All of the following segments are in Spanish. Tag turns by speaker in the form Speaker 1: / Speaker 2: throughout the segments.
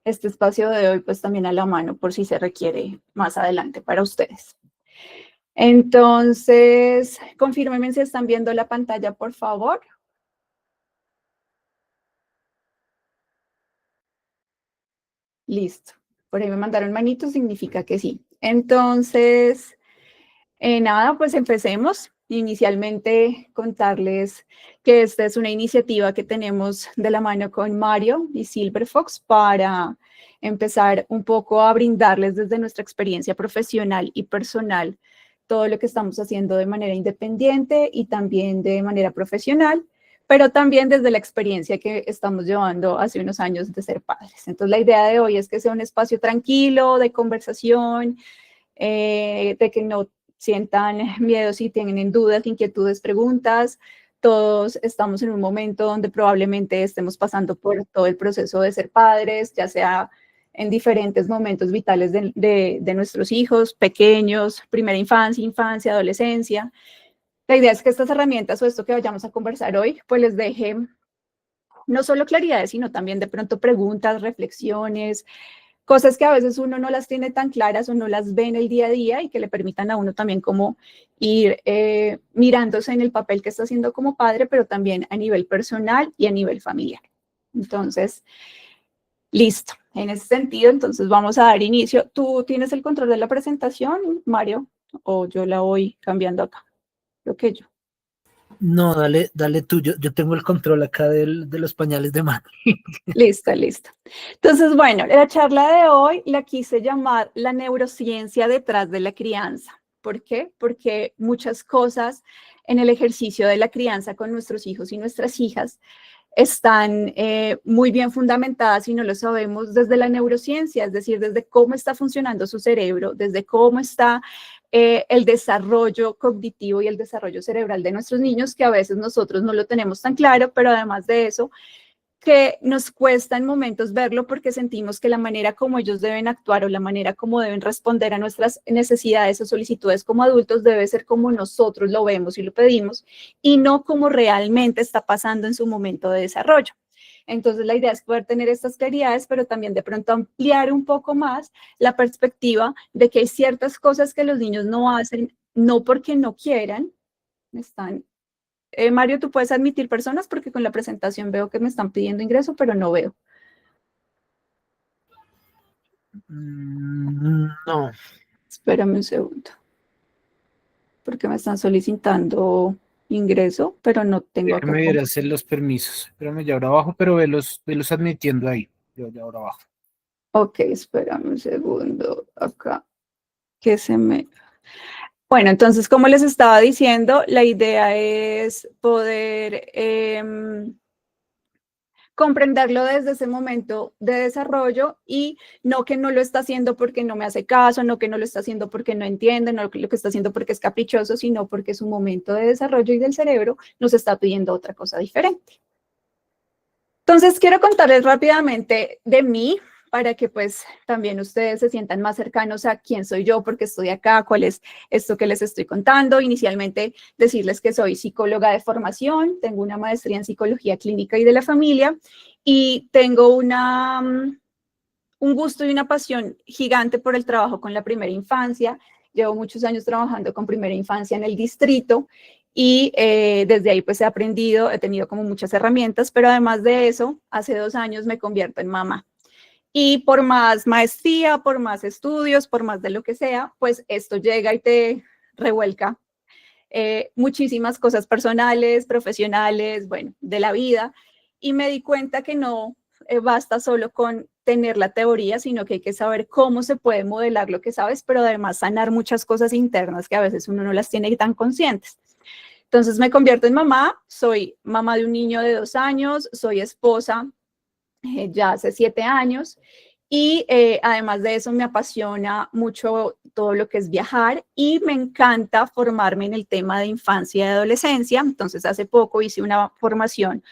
Speaker 1: este espacio de hoy pues también a la mano por si se requiere más adelante para ustedes. Entonces, confírmenme si están viendo la pantalla, por favor. Listo. Por ahí me mandaron manitos, significa que sí. Entonces, nada, pues empecemos. Inicialmente contarles que esta es una iniciativa que tenemos de la mano con Mario y Silverfox para empezar un poco a brindarles desde nuestra experiencia profesional y personal todo lo que estamos haciendo de manera independiente y también de manera profesional, pero también desde la experiencia que estamos llevando hace unos años de ser padres. Entonces, la idea de hoy es que sea un espacio tranquilo, de conversación, de que no sientan miedo si tienen dudas, inquietudes, preguntas. Todos estamos en un momento donde probablemente estemos pasando por todo el proceso de ser padres, ya sea en diferentes momentos vitales de nuestros hijos, pequeños, primera infancia, infancia, adolescencia. La idea es que estas herramientas o esto que vayamos a conversar hoy, pues les deje no solo claridades, sino también de pronto preguntas, reflexiones, cosas que a veces uno no las tiene tan claras o no las ve en el día a día y que le permitan a uno también como ir mirándose en el papel que está haciendo como padre, pero también a nivel personal y a nivel familiar. Entonces, listo. En ese sentido, entonces vamos a dar inicio. ¿Tú tienes el control de la presentación, Mario? ¿O yo la voy cambiando acá? Lo que yo.
Speaker 2: No, dale tú, yo tengo el control acá de los pañales de mano.
Speaker 1: Listo, listo. Entonces, bueno, la charla de hoy la quise llamar la neurociencia detrás de la crianza. ¿Por qué? Porque muchas cosas en el ejercicio de la crianza con nuestros hijos y nuestras hijas están muy bien fundamentadas y no lo sabemos desde la neurociencia, es decir, desde cómo está funcionando su cerebro, desde cómo está el desarrollo cognitivo y el desarrollo cerebral de nuestros niños, que a veces nosotros no lo tenemos tan claro, pero además de eso, que nos cuesta en momentos verlo porque sentimos que la manera como ellos deben actuar o la manera como deben responder a nuestras necesidades o solicitudes como adultos debe ser como nosotros lo vemos y lo pedimos y no como realmente está pasando en su momento de desarrollo. Entonces, la idea es poder tener estas claridades, pero también de pronto ampliar un poco más la perspectiva de que hay ciertas cosas que los niños no hacen, no porque no quieran, están Mario, ¿tú puedes admitir personas? Porque con la presentación veo que me están pidiendo ingreso, pero no veo.
Speaker 2: No.
Speaker 1: Espérame un segundo. Porque me están solicitando ingreso, pero no tengo acá.
Speaker 2: Déjame ver hacer los permisos. Espérame ya ahora abajo, pero velos admitiendo ahí. Yo ya ahora abajo.
Speaker 1: Ok, espérame un segundo. Acá. Que se me... Bueno, entonces, como les estaba diciendo, la idea es poder comprenderlo desde ese momento de desarrollo y no que no lo está haciendo porque no me hace caso, no que no lo está haciendo porque no entiende, no lo que está haciendo porque es caprichoso, sino porque su momento de desarrollo y del cerebro nos está pidiendo otra cosa diferente. Entonces, quiero contarles rápidamente de mí para que pues también ustedes se sientan más cercanos a quién soy yo, porque estoy acá, cuál es esto que les estoy contando. Inicialmente, decirles que soy psicóloga de formación, tengo una maestría en psicología clínica y de la familia y tengo un gusto y una pasión gigante por el trabajo con la primera infancia. Llevo muchos años trabajando con primera infancia en el distrito y desde ahí pues he aprendido, he tenido como muchas herramientas, pero además de eso, hace 2 años me convierto en mamá. Y por más maestría, por más estudios, por más de lo que sea, pues esto llega y te revuelca muchísimas cosas personales, profesionales, bueno, de la vida. Y me di cuenta que no basta solo con tener la teoría, sino que hay que saber cómo se puede modelar lo que sabes, pero además sanar muchas cosas internas que a veces uno no las tiene tan conscientes. Entonces me convierto en mamá, soy mamá de un niño de 2 años, soy esposa ya hace 7 años y además de eso me apasiona mucho todo lo que es viajar y me encanta formarme en el tema de infancia y adolescencia. Entonces hace poco hice una formación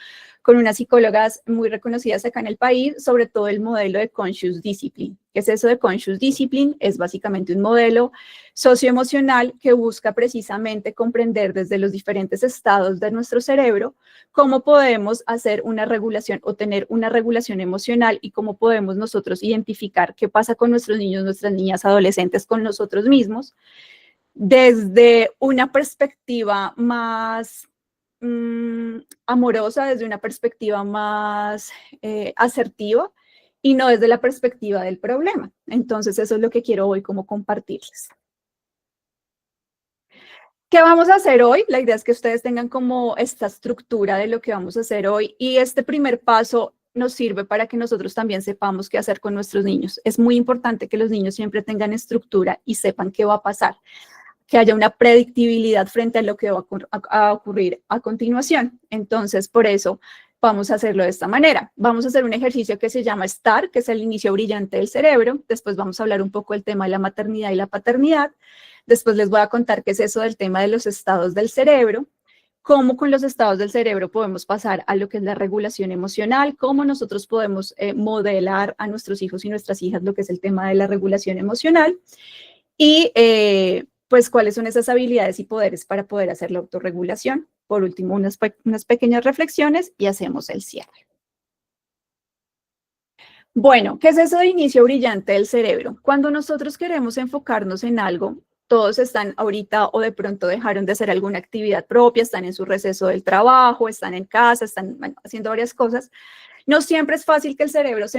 Speaker 1: con unas psicólogas muy reconocidas acá en el país, sobre todo el modelo de Conscious Discipline. ¿Qué es eso de Conscious Discipline? Es básicamente un modelo socioemocional que busca precisamente comprender desde los diferentes estados de nuestro cerebro cómo podemos hacer una regulación o tener una regulación emocional y cómo podemos nosotros identificar qué pasa con nuestros niños, nuestras niñas, adolescentes, con nosotros mismos, desde una perspectiva más amorosa, desde una perspectiva más asertiva y no desde la perspectiva del problema. Entonces, eso es lo que quiero hoy como compartirles. ¿Qué vamos a hacer hoy? La idea es que ustedes tengan como esta estructura de lo que vamos a hacer hoy y este primer paso nos sirve para que nosotros también sepamos qué hacer con nuestros niños. Es muy importante que los niños siempre tengan estructura y sepan qué va a pasar, que haya una predictibilidad frente a lo que va a ocurrir a continuación. Entonces, por eso vamos a hacerlo de esta manera. Vamos a hacer un ejercicio que se llama STAR, que es el inicio brillante del cerebro. Después vamos a hablar un poco del tema de la maternidad y la paternidad. Después les voy a contar qué es eso del tema de los estados del cerebro, cómo con los estados del cerebro podemos pasar a lo que es la regulación emocional, cómo nosotros podemos modelar a nuestros hijos y nuestras hijas lo que es el tema de la regulación emocional y pues cuáles son esas habilidades y poderes para poder hacer la autorregulación. Por último, unas pequeñas reflexiones y hacemos el cierre. Bueno, ¿qué es eso de inicio brillante del cerebro? Cuando nosotros queremos enfocarnos en algo, todos están ahorita o de pronto dejaron de hacer alguna actividad propia, están en su receso del trabajo, están en casa, están haciendo varias cosas. No siempre es fácil que el cerebro se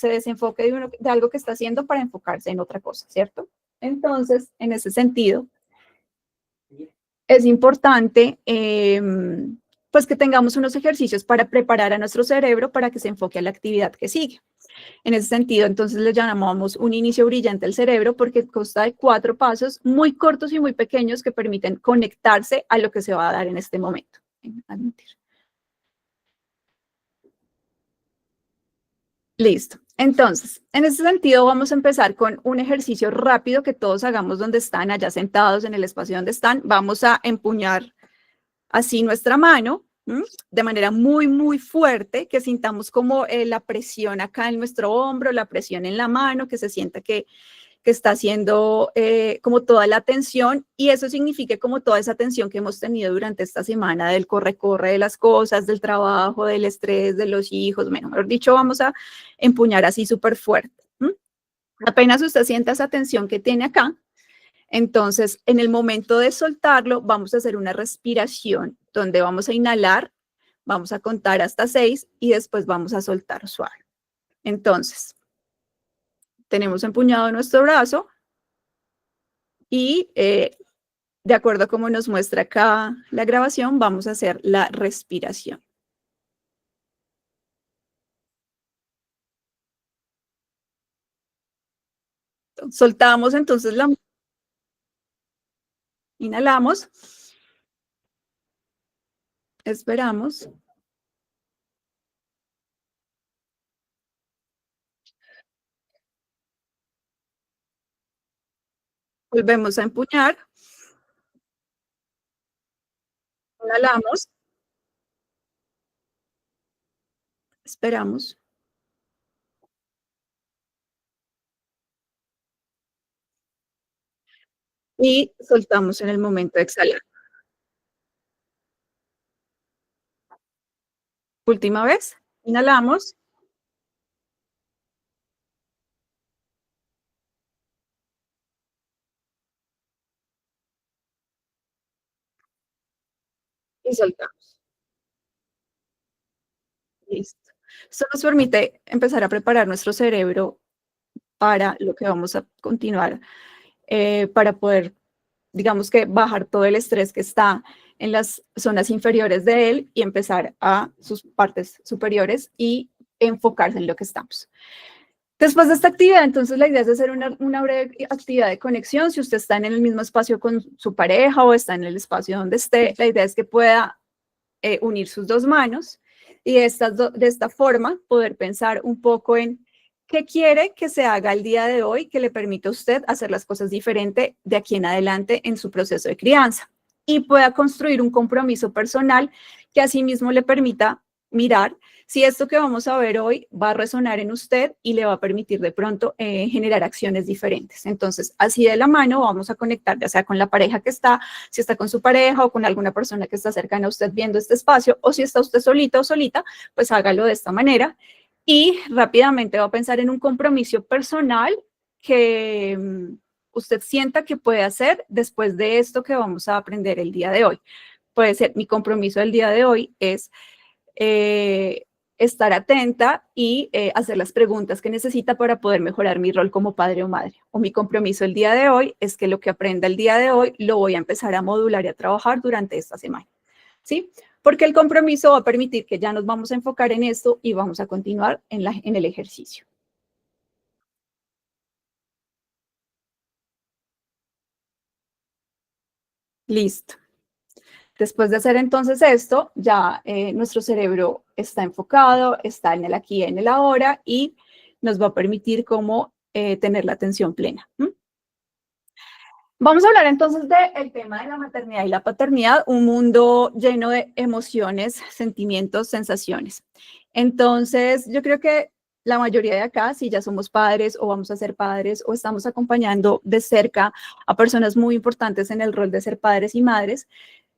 Speaker 1: desenfoque de algo que está haciendo para enfocarse en otra cosa, ¿cierto? Entonces, en ese sentido, es importante pues que tengamos unos ejercicios para preparar a nuestro cerebro para que se enfoque a la actividad que sigue. En ese sentido, entonces le llamamos un inicio brillante al cerebro porque consta de 4 pasos muy cortos y muy pequeños que permiten conectarse a lo que se va a dar en este momento. Listo. Entonces, en ese sentido vamos a empezar con un ejercicio rápido que todos hagamos donde están, allá sentados en el espacio donde están. Vamos a empuñar así nuestra mano de manera muy, muy fuerte, que sintamos como la presión acá en nuestro hombro, la presión en la mano, que se sienta que está haciendo como toda la tensión y eso significa como toda esa tensión que hemos tenido durante esta semana del corre-corre de las cosas, del trabajo, del estrés, de los hijos, mejor dicho, vamos a empuñar así súper fuerte. Apenas usted sienta esa tensión que tiene acá, entonces en el momento de soltarlo vamos a hacer una respiración donde vamos a inhalar, vamos a contar hasta 6 y después vamos a soltar suave. Entonces, tenemos empuñado nuestro brazo y de acuerdo a cómo nos muestra acá la grabación, vamos a hacer la respiración. Soltamos entonces la... Inhalamos. Esperamos. Volvemos a empuñar. Inhalamos. Esperamos. Y soltamos en el momento de exhalar. Última vez. Inhalamos. Y soltamos. Listo. Esto nos permite empezar a preparar nuestro cerebro para lo que vamos a continuar, para poder, digamos que, bajar todo el estrés que está en las zonas inferiores de él y empezar a sus partes superiores y enfocarse en lo que estamos. Después de esta actividad, entonces la idea es hacer una breve actividad de conexión. Si usted está en el mismo espacio con su pareja o está en el espacio donde esté, la idea es que pueda unir sus 2 manos y de esta forma poder pensar un poco en qué quiere que se haga el día de hoy que le permita a usted hacer las cosas diferente de aquí en adelante en su proceso de crianza y pueda construir un compromiso personal que asimismo le permita mirar si esto que vamos a ver hoy va a resonar en usted y le va a permitir de pronto generar acciones diferentes. Entonces, así de la mano vamos a conectar, ya sea con la pareja que está, si está con su pareja o con alguna persona que está cercana a usted viendo este espacio, o si está usted solito o solita, pues hágalo de esta manera. Y rápidamente va a pensar en un compromiso personal que usted sienta que puede hacer después de esto que vamos a aprender el día de hoy. Puede ser, mi compromiso del día de hoy es eh, estar atenta y hacer las preguntas que necesita para poder mejorar mi rol como padre o madre. O mi compromiso el día de hoy es que lo que aprenda el día de hoy lo voy a empezar a modular y a trabajar durante esta semana. ¿Sí? Porque el compromiso va a permitir que ya nos vamos a enfocar en esto y vamos a continuar en el ejercicio. Listo. Después de hacer entonces esto, ya nuestro cerebro está enfocado, está en el aquí y en el ahora y nos va a permitir como tener la atención plena. Vamos a hablar entonces del tema de la maternidad y la paternidad, un mundo lleno de emociones, sentimientos, sensaciones. Entonces, yo creo que la mayoría de acá, si ya somos padres o vamos a ser padres o estamos acompañando de cerca a personas muy importantes en el rol de ser padres y madres,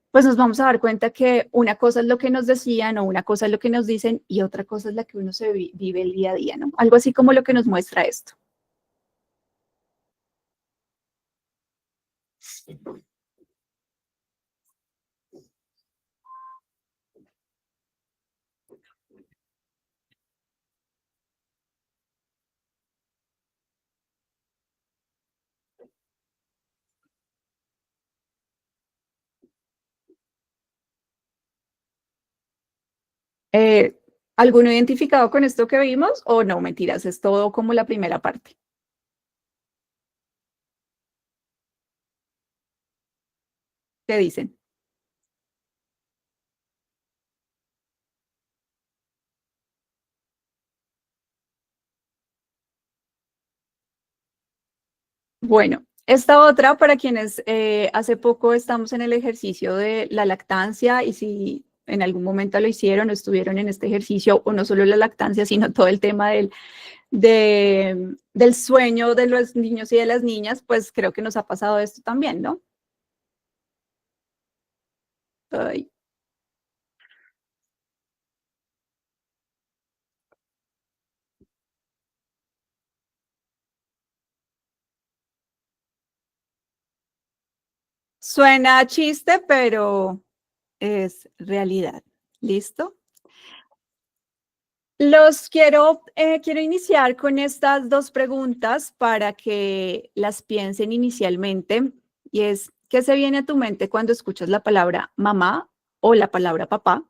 Speaker 1: pues nos vamos a dar cuenta que una cosa es lo que nos decían o una cosa es lo que nos dicen y otra cosa es la que uno se vive el día a día, ¿no? Algo así como lo que nos muestra esto. Eh, ¿Alguno identificado con esto que vimos o no? Mentiras, es todo como la primera parte. ¿Qué dicen? Bueno, esta otra para quienes hace poco estamos en el ejercicio de la lactancia y si en algún momento lo hicieron o estuvieron en este ejercicio, o no solo la lactancia, sino todo el tema del sueño de los niños y de las niñas, pues creo que nos ha pasado esto también, ¿no? Ay. Suena a chiste, pero es realidad. ¿Listo? Quiero iniciar con estas dos preguntas para que las piensen inicialmente y es, ¿qué se viene a tu mente cuando escuchas la palabra mamá o la palabra papá?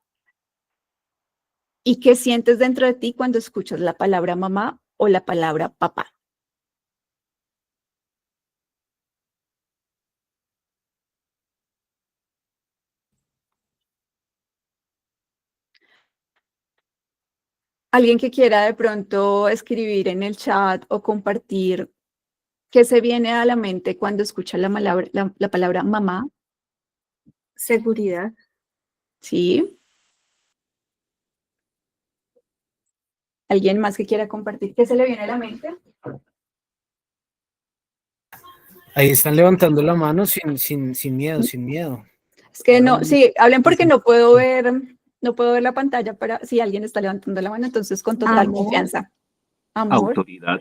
Speaker 1: ¿Y qué sientes dentro de ti cuando escuchas la palabra mamá o la palabra papá? Alguien que quiera de pronto escribir en el chat o compartir qué se viene a la mente cuando escucha la palabra mamá.
Speaker 3: Seguridad.
Speaker 1: ¿Sí? ¿Alguien más que quiera compartir qué se le viene a la mente?
Speaker 2: Ahí están levantando la mano sin miedo, sin miedo.
Speaker 1: Es que no, sí, hablen porque no puedo ver la pantalla para si alguien está levantando la mano, entonces con total
Speaker 3: Amor.
Speaker 1: confianza. Amor,
Speaker 4: Autoridad.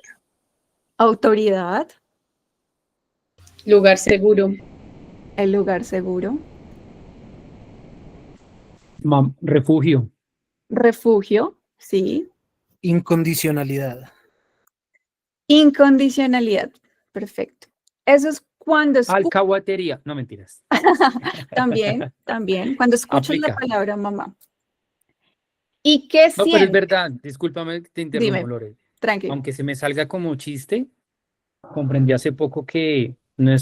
Speaker 1: autoridad,
Speaker 3: Lugar seguro.
Speaker 1: el lugar seguro,
Speaker 5: Refugio.
Speaker 1: refugio, sí,
Speaker 2: Incondicionalidad.
Speaker 1: incondicionalidad, perfecto. Eso es cuando
Speaker 5: Alcahuatería. No, mentiras.
Speaker 1: también, cuando escuchas la
Speaker 5: Aplica.
Speaker 1: palabra mamá. ¿Y qué
Speaker 5: No, pero es
Speaker 1: sientes?
Speaker 5: verdad. Discúlpame que te interrumpo,
Speaker 1: Dime,
Speaker 5: Lore.
Speaker 1: tranquilo.
Speaker 5: Aunque se me salga como chiste, comprendí hace poco que no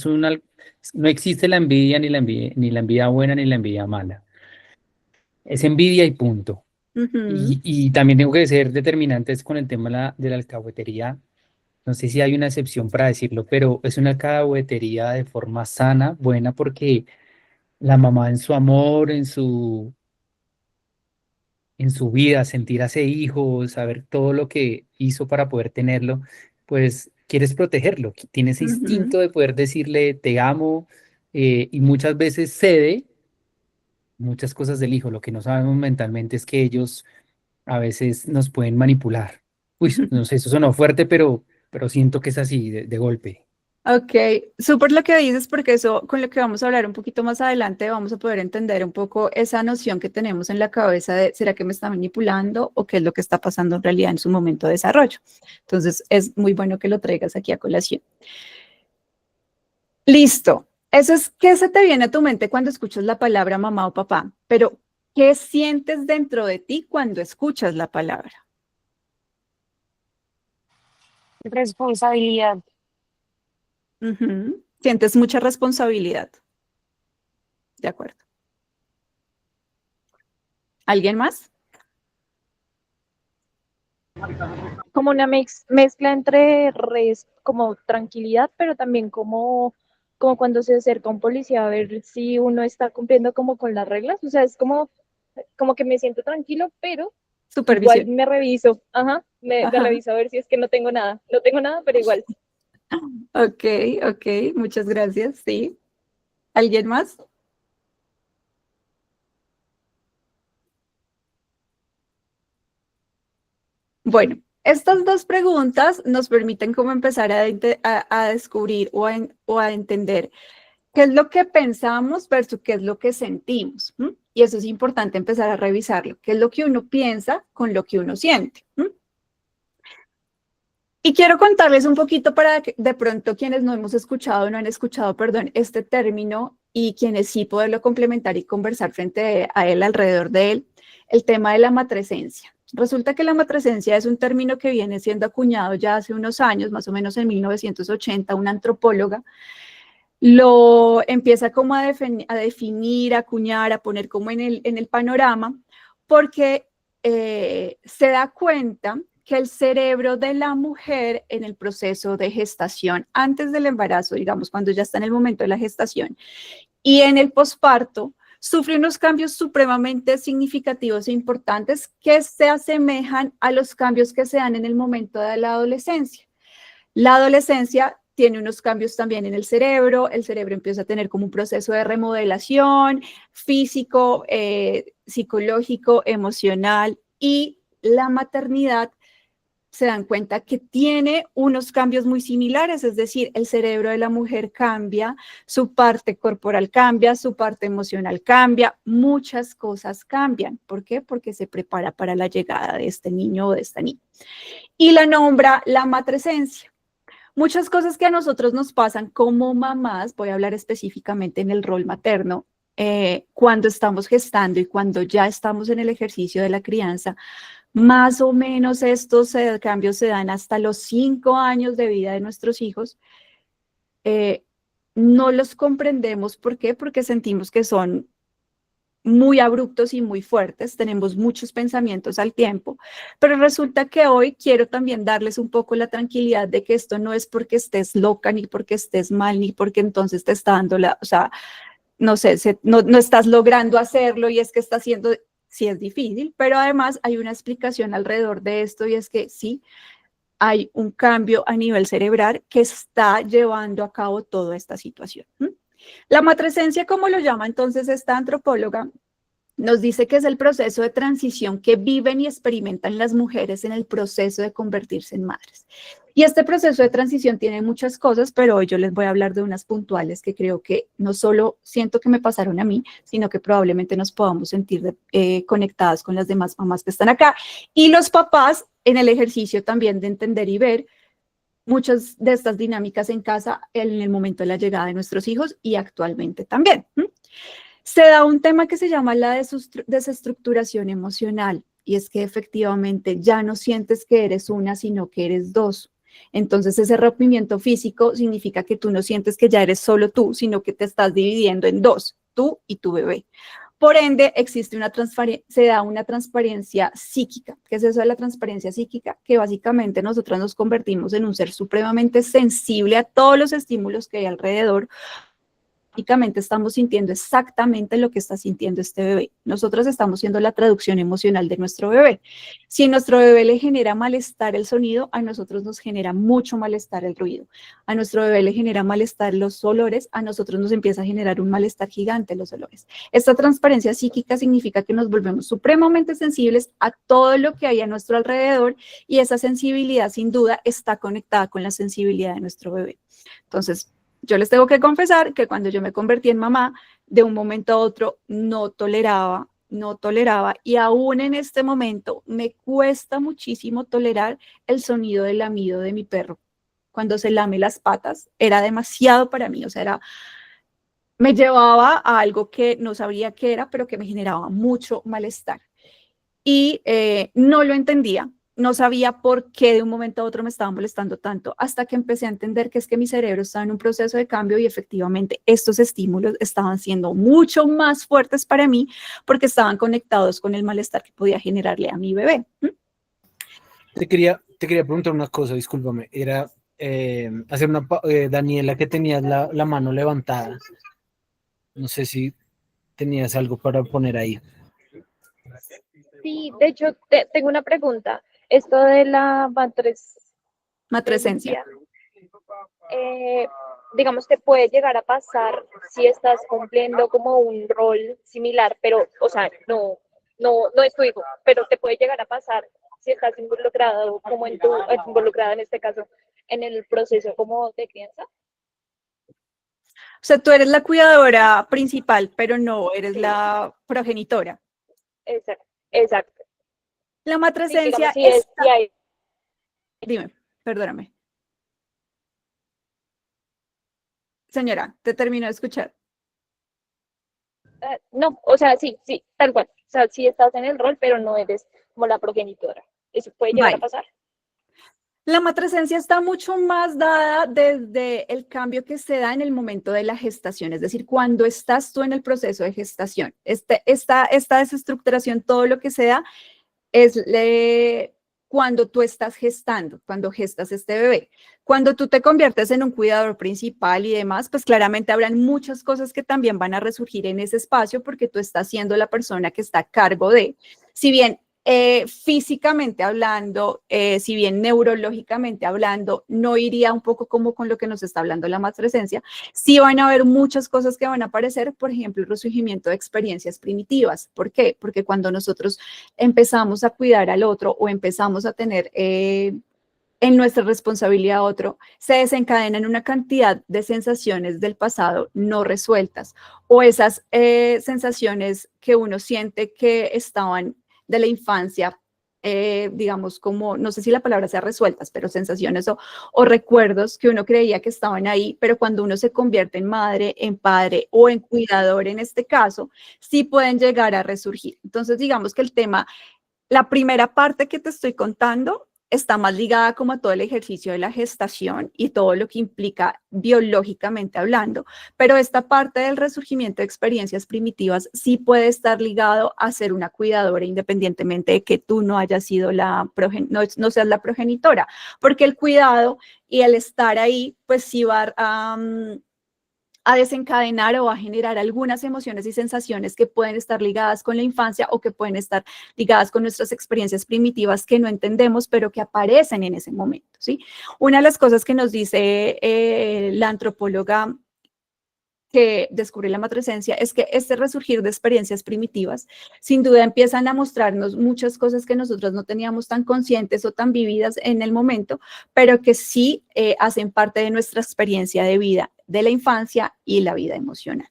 Speaker 5: existe la envidia, ni la envidia buena, ni la envidia mala. Es envidia y punto.
Speaker 1: Ujú.
Speaker 5: Y también tengo que ser determinantes con el tema de la alcahuetería. No sé si hay una excepción para decirlo, pero es una alcahuetería de forma sana, buena, porque la mamá en su amor, en su vida, sentir a ese hijo, saber todo lo que hizo para poder tenerlo, pues quieres protegerlo, tiene ese
Speaker 1: Ujú.
Speaker 5: instinto de poder decirle te amo, y muchas veces cede muchas cosas del hijo. Lo que no sabemos mentalmente es que ellos a veces nos pueden manipular. Uy, no sé, eso sonó fuerte, pero siento que es así, de golpe.
Speaker 1: Ok, súper lo que dices porque eso con lo que vamos a hablar un poquito más adelante vamos a poder entender un poco esa noción que tenemos en la cabeza de ¿será que me está manipulando o qué es lo que está pasando en realidad en su momento de desarrollo? Entonces es muy bueno que lo traigas aquí a colación. Listo. Eso es qué se te viene a tu mente cuando escuchas la palabra mamá o papá, pero ¿qué sientes dentro de ti cuando escuchas la palabra?
Speaker 3: Responsabilidad.
Speaker 1: Ujú. Sientes mucha responsabilidad. De acuerdo. ¿Alguien más?
Speaker 3: Como una mezcla entre como tranquilidad, pero también como cuando se acerca un policía a ver si uno está cumpliendo como con las reglas. O sea, es como que me siento tranquilo, pero igual
Speaker 1: Supervisión.
Speaker 3: me reviso. Ajá, me
Speaker 1: Ajá.
Speaker 3: reviso a ver si es que no tengo nada. No tengo nada, pero igual.
Speaker 1: Ok, ok, muchas gracias. Sí. ¿Alguien más? Bueno, estas dos preguntas nos permiten como empezar a descubrir o a entender qué es lo que pensamos versus qué es lo que sentimos. ¿M? Y eso es importante empezar a revisarlo. ¿Qué es lo que uno piensa con lo que uno siente? ¿M? Y quiero contarles un poquito para que de pronto quienes no hemos escuchado, no han escuchado, perdón, este término y quienes sí poderlo complementar y conversar frente a él, alrededor de él, el tema de la matresencia. Resulta que la matresencia es un término que viene siendo acuñado ya hace unos años, más o menos en 1980, una antropóloga lo empieza como a definir, a acuñar, a poner como en el panorama, porque se da cuenta que el cerebro de la mujer en el proceso de gestación, antes del embarazo, digamos, cuando ya está en el momento de la gestación, y en el posparto, sufre unos cambios supremamente significativos e importantes que se asemejan a los cambios que se dan en el momento de la adolescencia. La adolescencia tiene unos cambios también en el cerebro empieza a tener como un proceso de remodelación físico, psicológico, emocional, y la maternidad se dan cuenta que tiene unos cambios muy similares, es decir, el cerebro de la mujer cambia, su parte corporal cambia, su parte emocional cambia, muchas cosas cambian. ¿Por qué? Porque se prepara para la llegada de este niño o de esta niña. Y la nombra la matresencia. Muchas cosas que a nosotros nos pasan como mamás, voy a hablar específicamente en el rol materno, cuando estamos gestando y cuando ya estamos en el ejercicio de la crianza, más o menos estos cambios se dan hasta los 5 años de vida de nuestros hijos. No los comprendemos. ¿Por qué? Porque sentimos que son muy abruptos y muy fuertes, tenemos muchos pensamientos al tiempo, pero resulta que hoy quiero también darles un poco la tranquilidad de que esto no es porque estés loca, ni porque estés mal, ni porque entonces te está dando o sea, no sé, no estás logrando hacerlo y es que está haciendo, sí es difícil, pero además hay una explicación alrededor de esto y es que sí, hay un cambio a nivel cerebral que está llevando a cabo toda esta situación. La matresencia, como lo llama entonces esta antropóloga, nos dice que es el proceso de transición que viven y experimentan las mujeres en el proceso de convertirse en madres. Y este proceso de transición tiene muchas cosas, pero hoy yo les voy a hablar de unas puntuales que creo que no solo siento que me pasaron a mí, sino que probablemente nos podamos sentir conectadas con las demás mamás que están acá. Y los papás en el ejercicio también de entender y ver muchas de estas dinámicas en casa en el momento de la llegada de nuestros hijos y actualmente también. Se da un tema que se llama la desestructuración emocional, y es que efectivamente ya no sientes que eres una, sino que eres dos. Entonces ese rompimiento físico significa que tú no sientes que ya eres solo tú, sino que te estás dividiendo en dos, tú y tu bebé. Por ende, se da una transparencia psíquica. ¿Qué es eso de la transparencia psíquica? Que básicamente nosotros nos convertimos en un ser supremamente sensible a todos los estímulos que hay alrededor, biológicamente estamos sintiendo exactamente lo que está sintiendo este bebé. Nosotros estamos siendo la traducción emocional de nuestro bebé. Si a nuestro bebé le genera malestar el sonido, a nosotros nos genera mucho malestar el ruido. A nuestro bebé le genera malestar los olores, a nosotros nos empieza a generar un malestar gigante los olores. Esta transparencia psíquica significa que nos volvemos supremamente sensibles a todo lo que hay a nuestro alrededor y esa sensibilidad sin duda está conectada con la sensibilidad de nuestro bebé. Entonces, yo les tengo que confesar que cuando yo me convertí en mamá, de un momento a otro no toleraba y aún en este momento me cuesta muchísimo tolerar el sonido del lamido de mi perro. Cuando se lame las patas, era demasiado para mí, o sea, me llevaba a algo que no sabría qué era, pero que me generaba mucho malestar. Y no lo entendía, no sabía por qué de un momento a otro me estaba molestando tanto, hasta que empecé a entender que es que mi cerebro estaba en un proceso de cambio y efectivamente estos estímulos estaban siendo mucho más fuertes para mí porque estaban conectados con el malestar que podía generarle a mi bebé.
Speaker 2: Te quería preguntar una cosa, discúlpame. Era hacer Daniela, que tenías la mano levantada. No sé si tenías algo para poner ahí.
Speaker 3: Sí, de hecho, tengo una pregunta. Esto de la
Speaker 1: Matresencia.
Speaker 3: eh, digamos que puede llegar a pasar si estás cumpliendo como un rol similar, pero, o sea, no es tu hijo, pero te puede llegar a pasar si estás involucrado, como involucrada en este caso, en el proceso como de crianza.
Speaker 1: O sea, tú eres la cuidadora principal, pero no eres
Speaker 3: Sí,
Speaker 1: la progenitora.
Speaker 3: exacto, exacto.
Speaker 1: La
Speaker 3: Sí,
Speaker 1: matresencia
Speaker 3: digamos, si es,
Speaker 1: está...
Speaker 3: si hay,
Speaker 1: Dime, perdóname. Señora, te termino de escuchar.
Speaker 3: no, o sea, sí, tal cual. O sea, si estás en el rol, pero no eres como la progenitora. ¿Eso puede llegar a
Speaker 1: Vale.
Speaker 3: pasar?
Speaker 1: La matresencia está mucho más dada desde el cambio que se da en el momento de la gestación, es decir, cuando estás tú en el proceso de gestación. Esta desestructuración, todo lo que se da es cuando tú estás gestando, cuando gestas este bebé. Cuando tú te conviertes en un cuidador principal y demás, pues claramente habrán muchas cosas que también van a resurgir en ese espacio porque tú estás siendo la persona que está a cargo de, si bien físicamente hablando, si bien neurológicamente hablando, no iría un poco como con lo que nos está hablando la matresencia, sí van a haber muchas cosas que van a aparecer, por ejemplo, el resurgimiento de experiencias primitivas. ¿Por qué? Porque cuando nosotros empezamos a cuidar al otro o empezamos a tener en nuestra responsabilidad a otro, se desencadenan una cantidad de sensaciones del pasado no resueltas o esas sensaciones que uno siente que estaban de la infancia, digamos, como, no sé si la palabra sea resueltas, pero sensaciones o recuerdos que uno creía que estaban ahí, pero cuando uno se convierte en madre, en padre o en cuidador en este caso, sí pueden llegar a resurgir. Entonces, digamos que el tema, la primera parte que te estoy contando está más ligada como a todo el ejercicio de la gestación y todo lo que implica biológicamente hablando, pero esta parte del resurgimiento de experiencias primitivas sí puede estar ligado a ser una cuidadora independientemente de que tú no hayas sido no seas la progenitora, porque el cuidado y el estar ahí pues sí va a desencadenar o a generar algunas emociones y sensaciones que pueden estar ligadas con la infancia o que pueden estar ligadas con nuestras experiencias primitivas que no entendemos, pero que aparecen en ese momento, ¿sí? Una de las cosas que nos dice la antropóloga que descubre la matresencia es que este resurgir de experiencias primitivas sin duda empiezan a mostrarnos muchas cosas que nosotros no teníamos tan conscientes o tan vividas en el momento, pero que sí hacen parte de nuestra experiencia de vida de la infancia y la vida emocional.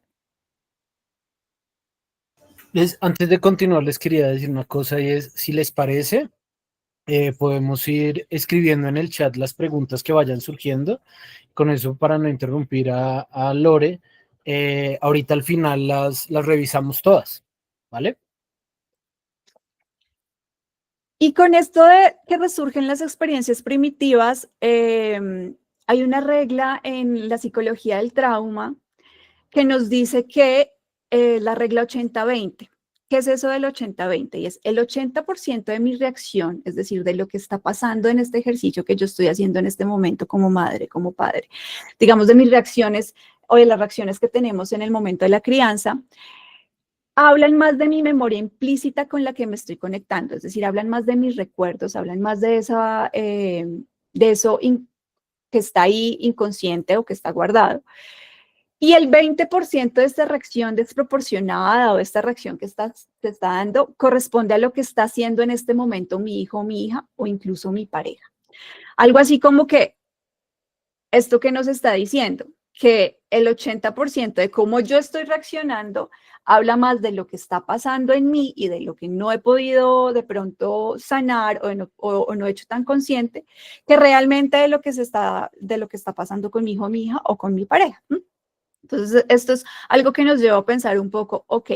Speaker 2: Antes de continuar, les quería decir una cosa y es, si les parece, podemos ir escribiendo en el chat las preguntas que vayan surgiendo. Con eso, para no interrumpir a Lore, ahorita al final las revisamos todas, ¿vale?
Speaker 1: Y con esto de que resurgen las experiencias primitivas, hay una regla en la psicología del trauma que nos dice que la regla 80-20. ¿Qué es eso del 80-20? Y es el 80% de mi reacción, es decir, de lo que está pasando en este ejercicio que yo estoy haciendo en este momento como madre, como padre. Digamos, de mis reacciones o de las reacciones que tenemos en el momento de la crianza, hablan más de mi memoria implícita con la que me estoy conectando, es decir, hablan más de mis recuerdos, hablan más de eso que está ahí inconsciente o que está guardado. Y el 20% de esta reacción desproporcionada o esta reacción que te está dando corresponde a lo que está haciendo en este momento mi hijo o mi hija o incluso mi pareja. Algo así como que esto que nos está diciendo, que el 80% de cómo yo estoy reaccionando habla más de lo que está pasando en mí y de lo que no he podido de pronto sanar o no he hecho tan consciente, que realmente de lo que está pasando con mi hijo, mi hija o con mi pareja. Entonces, esto es algo que nos lleva a pensar un poco, ok,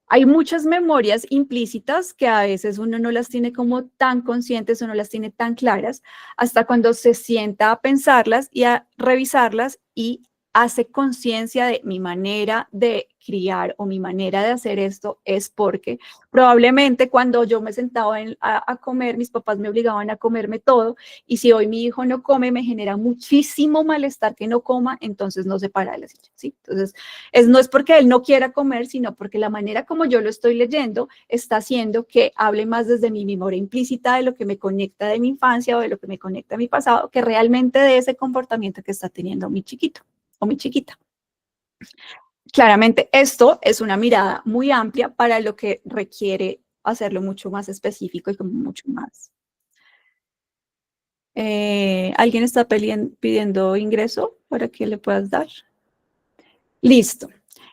Speaker 1: hay muchas memorias implícitas que a veces uno no las tiene como tan conscientes o no las tiene tan claras hasta cuando se sienta a pensarlas y a revisarlas y hace conciencia de mi manera de criar o mi manera de hacer esto es porque probablemente cuando yo me sentaba a comer, mis papás me obligaban a comerme todo y si hoy mi hijo no come me genera muchísimo malestar que no coma, entonces no se para de la silla, ¿sí? Entonces, no es porque él no quiera comer, sino porque la manera como yo lo estoy leyendo está haciendo que hable más desde mi memoria implícita de lo que me conecta de mi infancia o de lo que me conecta a mi pasado, que realmente de ese comportamiento que está teniendo mi chiquito o mi chiquita. Claramente, esto es una mirada muy amplia para lo que requiere hacerlo mucho más específico y como mucho más. ¿Alguien está pidiendo ingreso para que le puedas dar? Listo.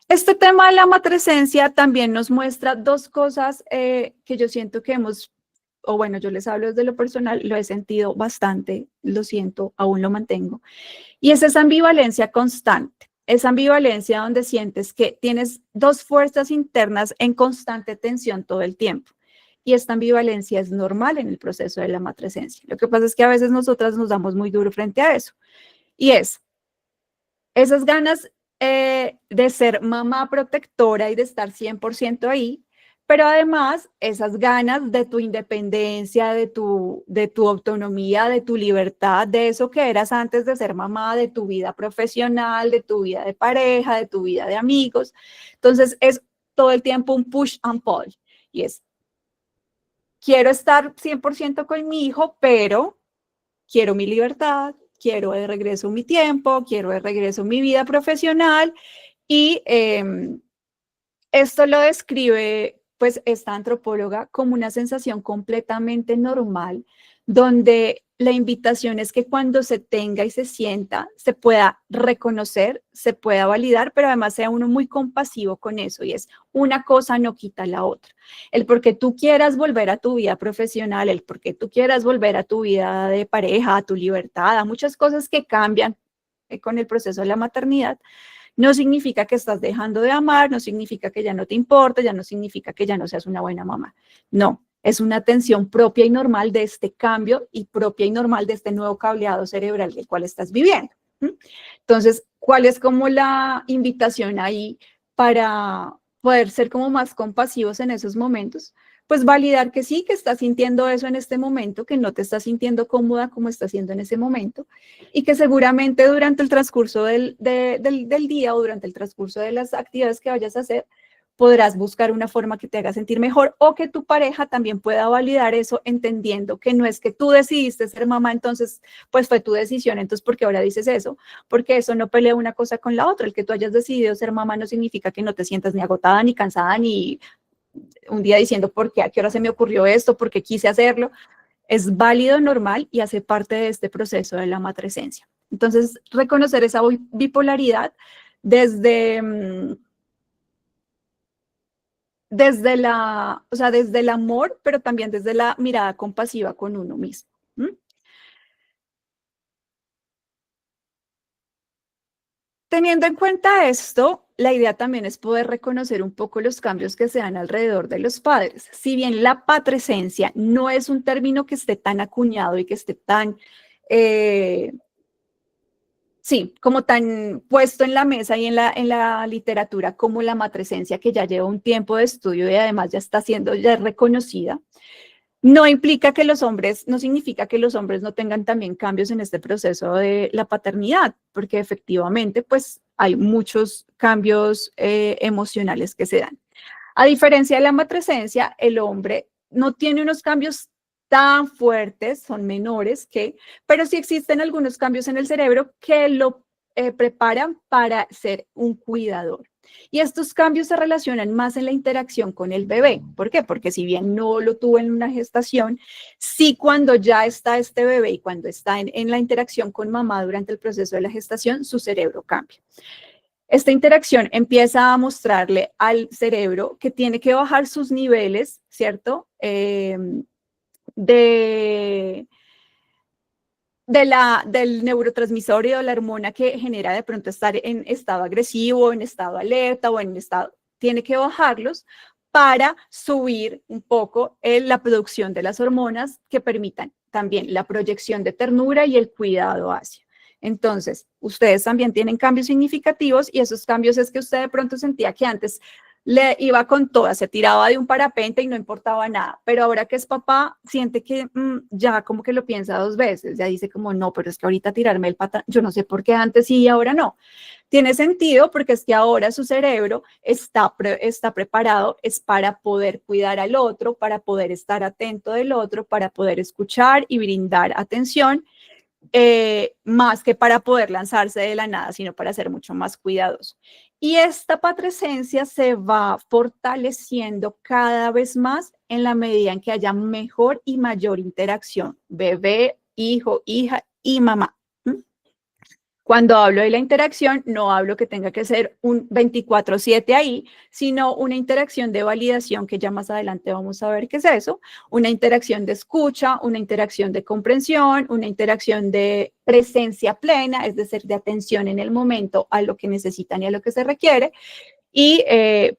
Speaker 1: Este tema de la matresencia también nos muestra dos cosas que yo siento que o bueno, yo les hablo desde lo personal, lo he sentido bastante, lo siento, aún lo mantengo. Y es esa ambivalencia constante, esa ambivalencia donde sientes que tienes dos fuerzas internas en constante tensión todo el tiempo. Y esta ambivalencia es normal en el proceso de la matresencia. Lo que pasa es que a veces nosotras nos damos muy duro frente a eso. Y esas ganas de ser mamá protectora y de estar 100% ahí, pero además esas ganas de tu independencia, de tu autonomía, de tu libertad, de eso que eras antes de ser mamá, de tu vida profesional, de tu vida de pareja, de tu vida de amigos. Entonces es todo el tiempo un push and pull y quiero estar 100% con mi hijo, pero quiero mi libertad, quiero de regreso mi tiempo, quiero de regreso mi vida profesional y esto lo describe pues esta antropóloga como una sensación completamente normal donde la invitación es que cuando se tenga y se sienta se pueda reconocer, se pueda validar, pero además sea uno muy compasivo con eso y es una cosa no quita la otra. El porque tú quieras volver a tu vida profesional, el porque tú quieras volver a tu vida de pareja, a tu libertad, a muchas cosas que cambian con el proceso de la maternidad, no significa que estás dejando de amar, no significa que ya no te importa, ya no significa que ya no seas una buena mamá. No, es una tensión propia y normal de este cambio y propia y normal de este nuevo cableado cerebral del cual estás viviendo. Entonces, ¿cuál es como la invitación ahí para poder ser como más compasivos en esos momentos? Pues validar que sí, que estás sintiendo eso en este momento, que no te estás sintiendo cómoda como estás haciendo en ese momento y que seguramente durante el transcurso del día o durante el transcurso de las actividades que vayas a hacer, podrás buscar una forma que te haga sentir mejor o que tu pareja también pueda validar eso entendiendo que no es que tú decidiste ser mamá, entonces pues fue tu decisión, entonces ¿por qué ahora dices eso? Porque eso no pelea una cosa con la otra. El que tú hayas decidido ser mamá no significa que no te sientas ni agotada, ni cansada, ni un día diciendo ¿por qué? ¿A qué hora se me ocurrió esto? ¿Por qué quise hacerlo? Es válido, normal y hace parte de este proceso de la matresencia. Entonces, reconocer esa bipolaridad desde desde el amor, pero también desde la mirada compasiva con uno mismo. Teniendo en cuenta esto, la idea también es poder reconocer un poco los cambios que se dan alrededor de los padres. Si bien la patresencia no es un término que esté tan acuñado y que esté tan, como tan puesto en la mesa y en la literatura como la matresencia, que ya lleva un tiempo de estudio y además ya está siendo ya reconocida, No implica que los hombres, no significa que los hombres no tengan también cambios en este proceso de la paternidad, porque efectivamente, pues hay muchos cambios emocionales que se dan. A diferencia de la matrescencia, el hombre no tiene unos cambios tan fuertes, son menores pero sí existen algunos cambios en el cerebro que lo preparan para ser un cuidador. Y estos cambios se relacionan más en la interacción con el bebé. ¿Por qué? Porque si bien no lo tuvo en una gestación, sí cuando ya está este bebé y cuando está en la interacción con mamá durante el proceso de la gestación, su cerebro cambia. Esta interacción empieza a mostrarle al cerebro que tiene que bajar sus niveles, ¿cierto? Del neurotransmisor y de la hormona que genera de pronto estar en estado agresivo, en estado alerta o en estado, tiene que bajarlos para subir un poco la producción de las hormonas que permitan también la proyección de ternura y el cuidado hacia. Entonces, ustedes también tienen cambios significativos y esos cambios es que usted de pronto sentía que antes le iba con toda, se tiraba de un parapente y no importaba nada, pero ahora que es papá, siente que ya como que lo piensa 2 veces, ya dice como no, pero es que ahorita tirarme el pata, yo no sé por qué antes sí y ahora no. Tiene sentido porque es que ahora su cerebro está preparado, es para poder cuidar al otro, para poder estar atento del otro, para poder escuchar y brindar atención, más que para poder lanzarse de la nada, sino para ser mucho más cuidadoso. Y esta patrescencia se va fortaleciendo cada vez más en la medida en que haya mejor y mayor interacción, bebé, hijo, hija y mamá. Cuando hablo de la interacción, no hablo que tenga que ser un 24/7 ahí, sino una interacción de validación, que ya más adelante vamos a ver qué es eso, una interacción de escucha, una interacción de comprensión, una interacción de presencia plena, es decir, de atención en el momento a lo que necesitan y a lo que se requiere, y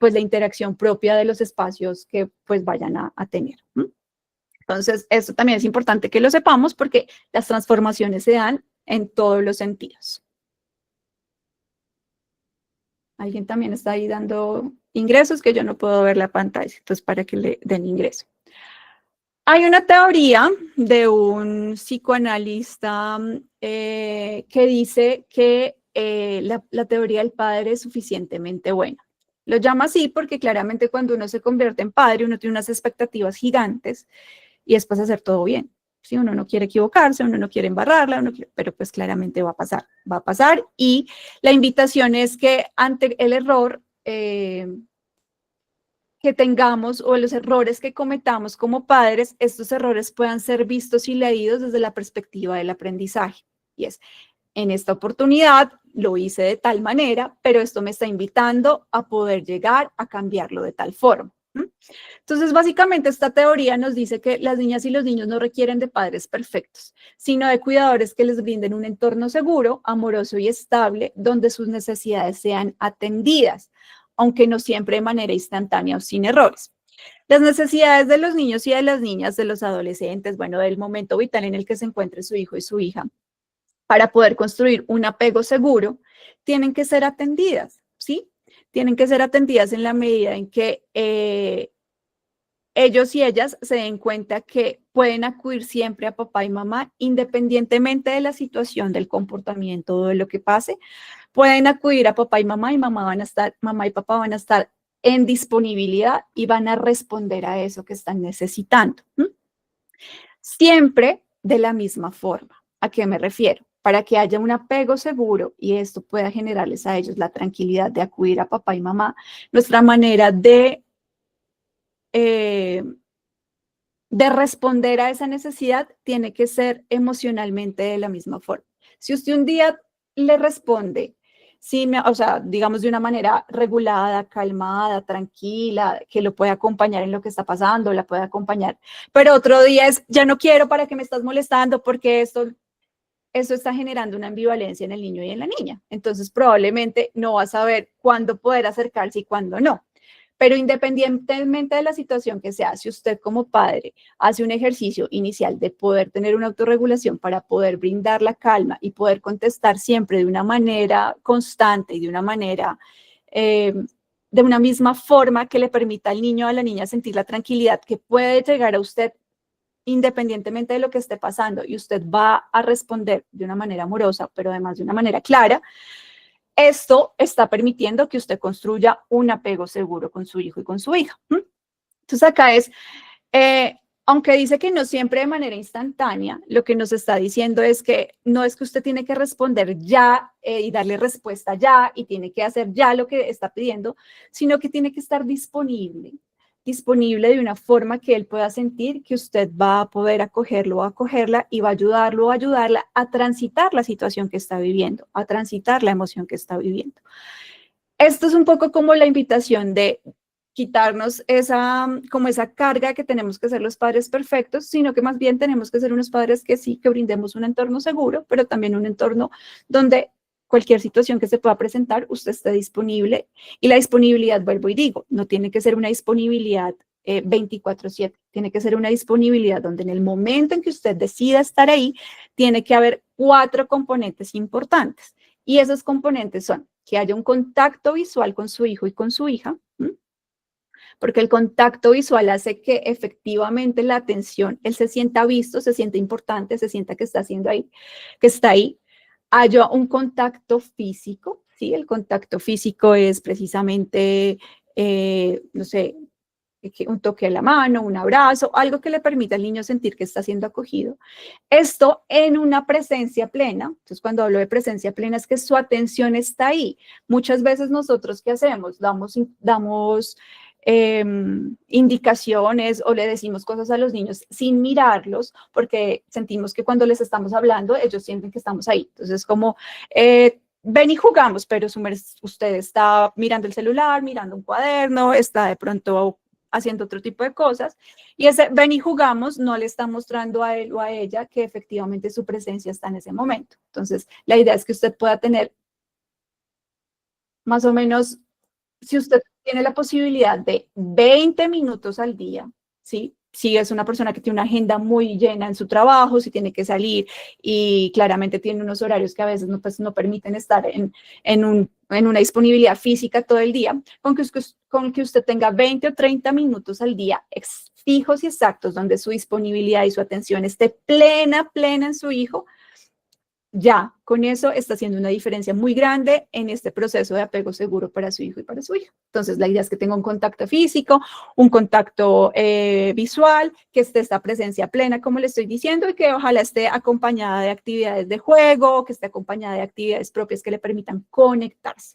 Speaker 1: pues la interacción propia de los espacios que pues vayan a tener. Entonces, esto también es importante que lo sepamos porque las transformaciones se dan en todos los sentidos. Alguien también está ahí dando ingresos que yo no puedo ver la pantalla, entonces para que le den ingreso. Hay una teoría de un psicoanalista que dice que la teoría del padre es suficientemente buena. Lo llama así porque claramente cuando uno se convierte en padre, uno tiene unas expectativas gigantes y es para hacer todo bien. Si uno no quiere equivocarse, uno no quiere embarrarla, pero pues claramente va a pasar y la invitación es que ante el error que tengamos o los errores que cometamos como padres, estos errores puedan ser vistos y leídos desde la perspectiva del aprendizaje. Y es, en esta oportunidad lo hice de tal manera, pero esto me está invitando a poder llegar a cambiarlo de tal forma. Entonces, básicamente, esta teoría nos dice que las niñas y los niños no requieren de padres perfectos, sino de cuidadores que les brinden un entorno seguro, amoroso y estable, donde sus necesidades sean atendidas, aunque no siempre de manera instantánea o sin errores. Las necesidades de los niños y de las niñas, de los adolescentes, bueno, del momento vital en el que se encuentre su hijo y su hija, para poder construir un apego seguro, tienen que ser atendidas, ¿sí? Tienen que ser atendidas en la medida en que ellos y ellas se den cuenta que pueden acudir siempre a papá y mamá, independientemente de la situación, del comportamiento o de lo que pase, pueden acudir a papá y mamá mamá y papá van a estar en disponibilidad y van a responder a eso que están necesitando. Siempre de la misma forma. ¿A qué me refiero? Para que haya un apego seguro y esto pueda generarles a ellos la tranquilidad de acudir a papá y mamá, nuestra manera de responder a esa necesidad tiene que ser emocionalmente de la misma forma. Si usted un día le responde, o sea, digamos de una manera regulada, calmada, tranquila, que lo puede acompañar en lo que está pasando, la puede acompañar, pero otro día es, ya no quiero, ¿para qué me estás molestando? Porque eso está generando una ambivalencia en el niño y en la niña. Entonces, probablemente no va a saber cuándo poder acercarse y cuándo no. Pero independientemente de la situación que sea, si usted como padre hace un ejercicio inicial de poder tener una autorregulación para poder brindar la calma y poder contestar siempre de una manera constante y de una manera, de una misma forma que le permita al niño o a la niña sentir la tranquilidad que puede llegar a usted independientemente de lo que esté pasando, y usted va a responder de una manera amorosa, pero además de una manera clara, esto está permitiendo que usted construya un apego seguro con su hijo y con su hija. Entonces acá es, aunque dice que no siempre de manera instantánea, lo que nos está diciendo es que no es que usted tiene que responder ya y darle respuesta ya y tiene que hacer ya lo que está pidiendo, sino que tiene que estar disponible de una forma que él pueda sentir que usted va a poder acogerlo o acogerla y va a ayudarlo o ayudarla a transitar la situación que está viviendo, a transitar la emoción que está viviendo. Esto es un poco como la invitación de quitarnos esa carga que tenemos que ser los padres perfectos, sino que más bien tenemos que ser unos padres que sí, que brindemos un entorno seguro, pero también un entorno donde cualquier situación que se pueda presentar, usted esté disponible. Y la disponibilidad, vuelvo y digo, no tiene que ser una disponibilidad 24/7, tiene que ser una disponibilidad donde en el momento en que usted decida estar ahí, tiene que haber 4 componentes importantes. Y esos componentes son que haya un contacto visual con su hijo y con su hija, porque el contacto visual hace que efectivamente la atención, él se sienta visto, se sienta importante, se sienta que está haciendo ahí, que está ahí. Haya un contacto físico, ¿sí? El contacto físico es precisamente, no sé, un toque a la mano, un abrazo, algo que le permita al niño sentir que está siendo acogido. Esto en una presencia plena. Entonces, cuando hablo de presencia plena es que su atención está ahí. Muchas veces nosotros, ¿qué hacemos? Damos indicaciones o le decimos cosas a los niños sin mirarlos, porque sentimos que cuando les estamos hablando, ellos sienten que estamos ahí. Entonces, como ven y jugamos, pero usted está mirando el celular, mirando un cuaderno, está de pronto haciendo otro tipo de cosas, y ese ven y jugamos no le está mostrando a él o a ella que efectivamente su presencia está en ese momento. Entonces, la idea es que usted pueda tener más o menos, si usted tiene la posibilidad de 20 minutos al día, ¿sí? Si es una persona que tiene una agenda muy llena en su trabajo, si tiene que salir y claramente tiene unos horarios que a veces no permiten estar en una disponibilidad física todo el día, con que usted tenga 20 o 30 minutos al día fijos y exactos donde su disponibilidad y su atención esté plena en su hijo, ya con eso está haciendo una diferencia muy grande en este proceso de apego seguro para su hijo y para su hija. Entonces, la idea es que tenga un contacto físico, un contacto visual, que esté esta presencia plena, como le estoy diciendo, y que ojalá esté acompañada de actividades de juego, que esté acompañada de actividades propias que le permitan conectarse.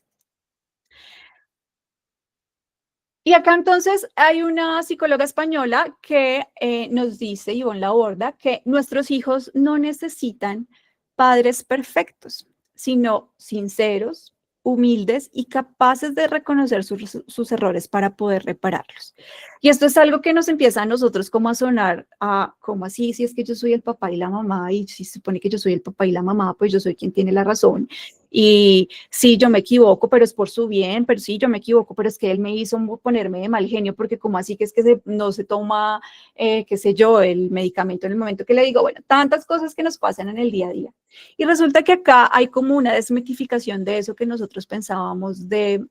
Speaker 1: Y acá entonces hay una psicóloga española que nos dice, Ivonne Laborda, que nuestros hijos no necesitan padres perfectos, sino sinceros, humildes y capaces de reconocer sus errores para poder repararlos. Y esto es algo que nos empieza a nosotros como a sonar a, ¿cómo así? Si es que yo soy el papá y la mamá, y si se supone que yo soy el papá y la mamá, pues yo soy quien tiene la razón. Y sí, yo me equivoco, pero es por su bien, pero sí, yo me equivoco, pero es que él me hizo ponerme de mal genio, porque como así que es que no se toma, qué sé yo, el medicamento en el momento que le digo, bueno, tantas cosas que nos pasan en el día a día. Y resulta que acá hay como una desmitificación de eso que nosotros pensábamos de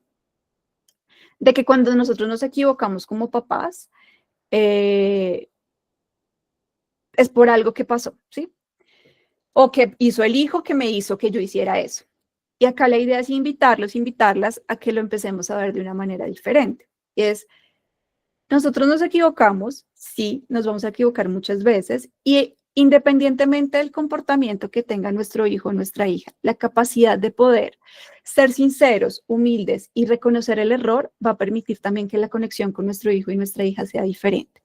Speaker 1: que cuando nosotros nos equivocamos como papás, es por algo que pasó, ¿sí? O que hizo el hijo que me hizo que yo hiciera eso. Y acá la idea es invitarlas a que lo empecemos a ver de una manera diferente. Es, nosotros nos equivocamos, sí, nos vamos a equivocar muchas veces, y independientemente del comportamiento que tenga nuestro hijo o nuestra hija, la capacidad de poder ser sinceros, humildes y reconocer el error va a permitir también que la conexión con nuestro hijo y nuestra hija sea diferente.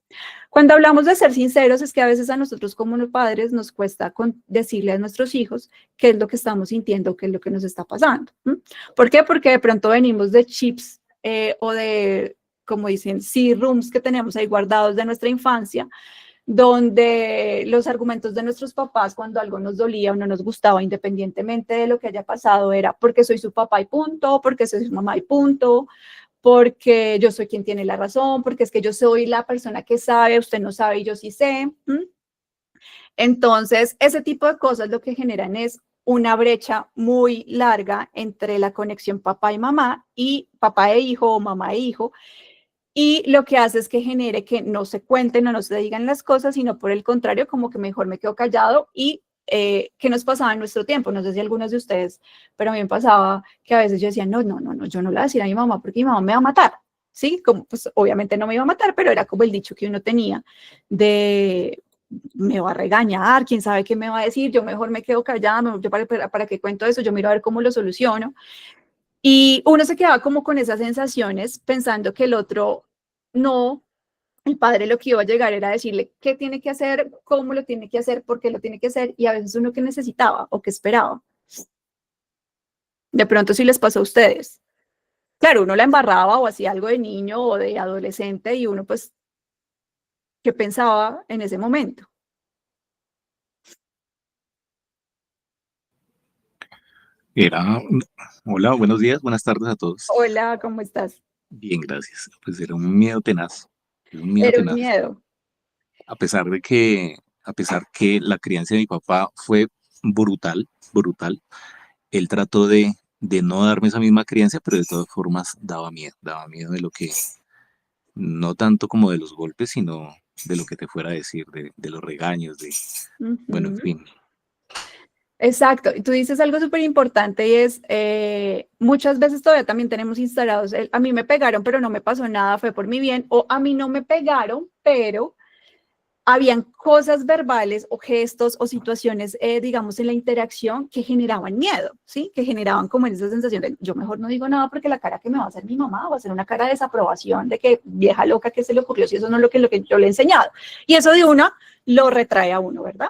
Speaker 1: Cuando hablamos de ser sinceros, es que a veces a nosotros como padres nos cuesta decirle a nuestros hijos qué es lo que estamos sintiendo, qué es lo que nos está pasando. ¿Por qué? Porque de pronto venimos de chips o de, como dicen, CD-rooms que tenemos ahí guardados de nuestra infancia, donde los argumentos de nuestros papás cuando algo nos dolía o no nos gustaba, independientemente de lo que haya pasado, era porque soy su papá y punto, porque soy su mamá y punto, porque yo soy quien tiene la razón, porque es que yo soy la persona que sabe, usted no sabe y yo sí sé. Entonces, ese tipo de cosas lo que generan es una brecha muy larga entre la conexión papá y mamá y papá e hijo o mamá e hijo, y lo que hace es que genere que no se cuenten o no se digan las cosas, sino por el contrario, como que mejor me quedo callado. Y ¿qué nos pasaba en nuestro tiempo? No sé si algunos de ustedes, pero a mí me pasaba que a veces yo decía, no, yo no le voy a decir a mi mamá porque mi mamá me va a matar, ¿sí? Como, pues obviamente no me iba a matar, pero era como el dicho que uno tenía de me va a regañar, quién sabe qué me va a decir, yo mejor me quedo callada, yo para qué cuento eso, yo miro a ver cómo lo soluciono. Y uno se quedaba como con esas sensaciones pensando que el otro no, el padre lo que iba a llegar era decirle qué tiene que hacer, cómo lo tiene que hacer, por qué lo tiene que hacer, y a veces uno que necesitaba o que esperaba. De pronto sí les pasó a ustedes. Claro, uno la embarraba o hacía algo de niño o de adolescente y uno pues, ¿qué pensaba en ese momento?
Speaker 4: Era, hola, buenos días, buenas tardes a todos.
Speaker 1: Hola, ¿cómo estás?
Speaker 4: Bien, gracias. Pues era un miedo tenaz, era un miedo
Speaker 1: Era un
Speaker 4: tenaz.
Speaker 1: miedo.
Speaker 4: A pesar que la crianza de mi papá fue brutal, brutal, él trató de no darme esa misma crianza, pero de todas formas daba miedo de lo que, no tanto como de los golpes, sino de lo que te fuera a decir, de los regaños, bueno, en
Speaker 1: Ujú.
Speaker 4: fin.
Speaker 1: Exacto, y tú dices algo súper importante y es, muchas veces todavía también tenemos instalados, a mí me pegaron pero no me pasó nada, fue por mi bien, o a mí no me pegaron, pero habían cosas verbales o gestos o situaciones, digamos, en la interacción que generaban miedo, ¿sí? Que generaban como esa sensación de yo mejor no digo nada porque la cara que me va a hacer mi mamá va a ser una cara de desaprobación, de que vieja loca que se le ocurrió si eso no es lo que yo le he enseñado. Y eso de una lo retrae a uno, ¿verdad?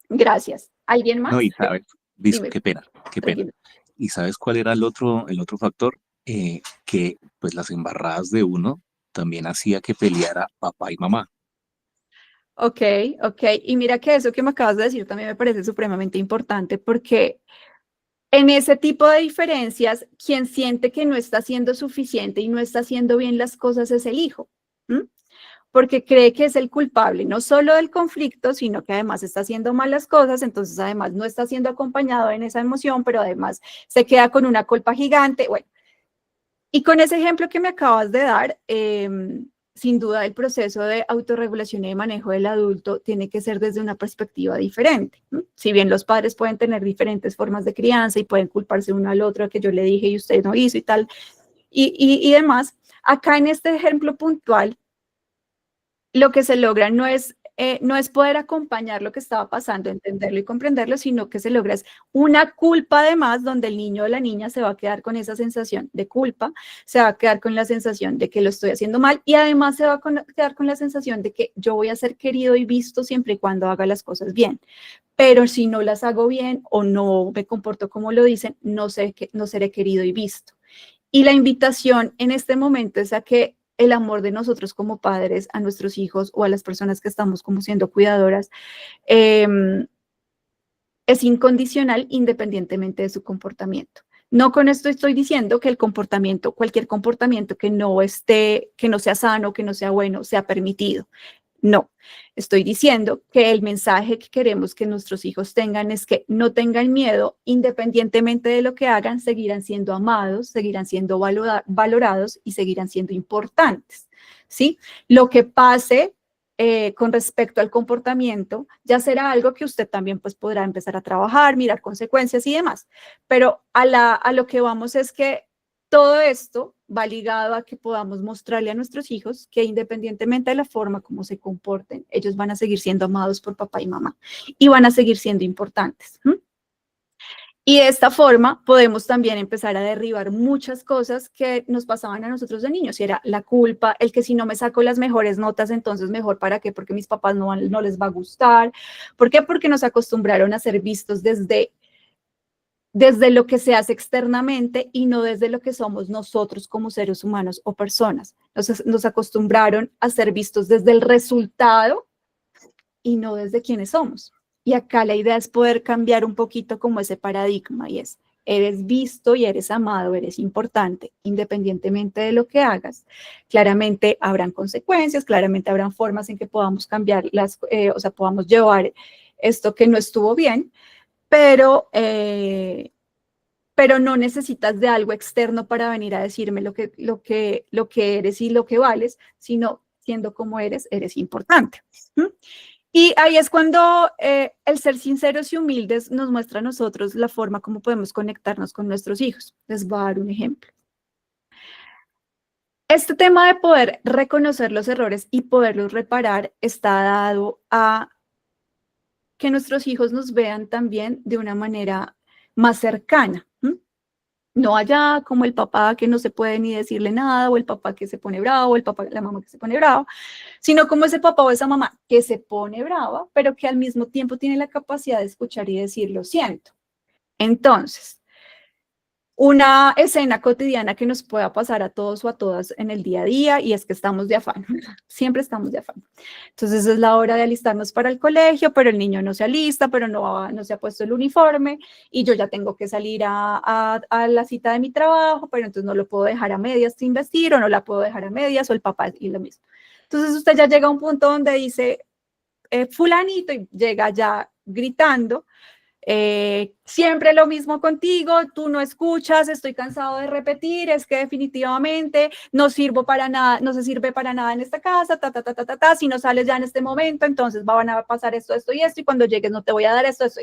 Speaker 1: Gracias. ¿Alguien
Speaker 4: No,
Speaker 1: más?
Speaker 4: y sabes,
Speaker 1: Dime,
Speaker 4: qué pena, qué pena.
Speaker 1: tranquilo.
Speaker 4: ¿Y sabes cuál era el otro factor? Que pues las embarradas de uno también hacía que peleara papá y mamá.
Speaker 1: Ok, ok. Y mira que eso que me acabas de decir también me parece supremamente importante porque en ese tipo de diferencias, quien siente que no está haciendo suficiente y no está haciendo bien las cosas es el hijo, ¿m? Porque cree que es el culpable, no solo del conflicto, sino que además está haciendo malas cosas, entonces además no está siendo acompañado en esa emoción, pero además se queda con una culpa gigante. Bueno, y con ese ejemplo que me acabas de dar, sin duda el proceso de autorregulación y de manejo del adulto tiene que ser desde una perspectiva diferente, ¿no? Si bien los padres pueden tener diferentes formas de crianza y pueden culparse uno al otro que yo le dije y usted no hizo y tal, y demás, acá en este ejemplo puntual, lo que se logra no es poder acompañar lo que estaba pasando, entenderlo y comprenderlo, sino que se logra es una culpa además, donde el niño o la niña se va a quedar con esa sensación de culpa, se va a quedar con la sensación de que lo estoy haciendo mal y además se va a quedar con la sensación de que yo voy a ser querido y visto siempre y cuando haga las cosas bien. Pero si no las hago bien o no me comporto como lo dicen, no seré querido y visto. Y la invitación en este momento es a que el amor de nosotros como padres a nuestros hijos o a las personas que estamos como siendo cuidadoras es incondicional independientemente de su comportamiento. No con esto estoy diciendo que el comportamiento, cualquier comportamiento que no esté, que no sea sano, que no sea bueno, sea permitido. No, estoy diciendo que el mensaje que queremos que nuestros hijos tengan es que no tengan miedo, independientemente de lo que hagan, seguirán siendo amados, seguirán siendo valorados y seguirán siendo importantes, ¿sí? Lo que pase con respecto al comportamiento ya será algo que usted también pues podrá empezar a trabajar, mirar consecuencias y demás, pero a lo que vamos es que todo esto va ligado a que podamos mostrarle a nuestros hijos que independientemente de la forma como se comporten, ellos van a seguir siendo amados por papá y mamá y van a seguir siendo importantes. Y de esta forma podemos también empezar a derribar muchas cosas que nos pasaban a nosotros de niños, y era la culpa, el que si no me saco las mejores notas, entonces mejor para qué, porque mis papás no les va a gustar. ¿Por qué? Porque nos acostumbraron a ser vistos desde lo que se hace externamente y no desde lo que somos nosotros como seres humanos o personas. Nos acostumbraron a ser vistos desde el resultado y no desde quiénes somos. Y acá la idea es poder cambiar un poquito como ese paradigma y es, eres visto y eres amado, eres importante, independientemente de lo que hagas. Claramente habrán consecuencias, claramente habrán formas en que podamos cambiar o sea, podamos llevar esto que no estuvo bien, pero pero no necesitas de algo externo para venir a decirme lo que eres y lo que vales, sino siendo como eres importante. Y ahí es cuando el ser sinceros y humildes nos muestra a nosotros la forma como podemos conectarnos con nuestros hijos. Les voy a dar un ejemplo. Este tema de poder reconocer los errores y poderlos reparar está dado a que nuestros hijos nos vean también de una manera más cercana. No allá como el papá que no se puede ni decirle nada, o el papá que se pone bravo, o la mamá que se pone brava, sino como ese papá o esa mamá que se pone brava, pero que al mismo tiempo tiene la capacidad de escuchar y decir lo siento. Entonces, una escena cotidiana que nos pueda pasar a todos o a todas en el día a día, y es que estamos de afán, siempre estamos de afán. Entonces es la hora de alistarnos para el colegio, pero el niño no se alista, pero no se ha puesto el uniforme, y yo ya tengo que salir a la cita de mi trabajo, pero entonces no lo puedo dejar a medias sin vestir, o no la puedo dejar a medias, o el papá y lo mismo. Entonces usted ya llega a un punto donde dice, fulanito, y llega ya gritando, siempre lo mismo contigo, tú no escuchas, estoy cansado de repetir, es que definitivamente no sirvo para nada, no se sirve para nada en esta casa, si no sales ya en este momento, entonces van a pasar esto y esto, y cuando llegues no te voy a dar esto. Eso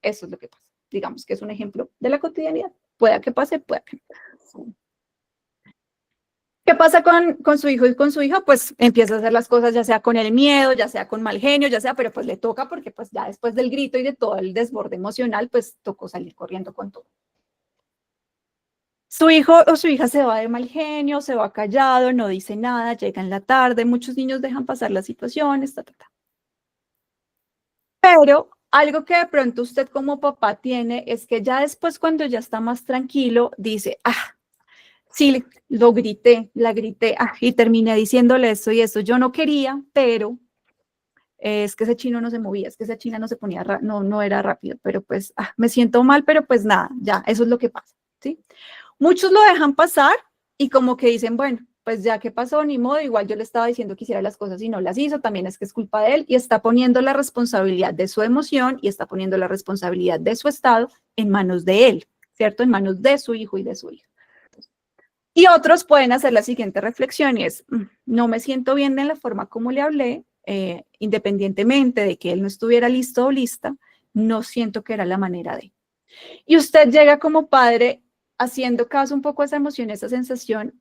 Speaker 1: es lo que pasa. Digamos que es un ejemplo de la cotidianidad. Pueda que pase, pueda que no. ¿Qué pasa con su hijo y con su hija? Pues empieza a hacer las cosas ya sea con el miedo, ya sea con mal genio, ya sea, pero pues le toca porque pues ya después del grito y de todo el desborde emocional, pues tocó salir corriendo con todo. Su hijo o su hija se va de mal genio, se va callado, no dice nada, llega en la tarde, muchos niños dejan pasar las situaciones, Pero algo que de pronto usted como papá tiene es que ya después cuando ya está más tranquilo, dice, sí, lo grité, la grité, y terminé diciéndole esto y esto. Yo no quería, pero es que ese chino no se movía, es que esa china no se ponía, no era rápido, pero pues me siento mal, pero pues nada, ya, eso es lo que pasa, ¿sí? Muchos lo dejan pasar y como que dicen, bueno, pues ya que pasó, ni modo, igual yo le estaba diciendo que hiciera las cosas y no las hizo, también es que es culpa de él, y está poniendo la responsabilidad de su emoción y está poniendo la responsabilidad de su estado en manos de él, ¿cierto? En manos de su hijo y de su hija. Y otros pueden hacer la siguiente reflexión y es, no me siento bien en la forma como le hablé, independientemente de que él no estuviera listo o lista, no siento que era la manera de. Y usted llega como padre haciendo caso un poco a esa emoción, esa sensación,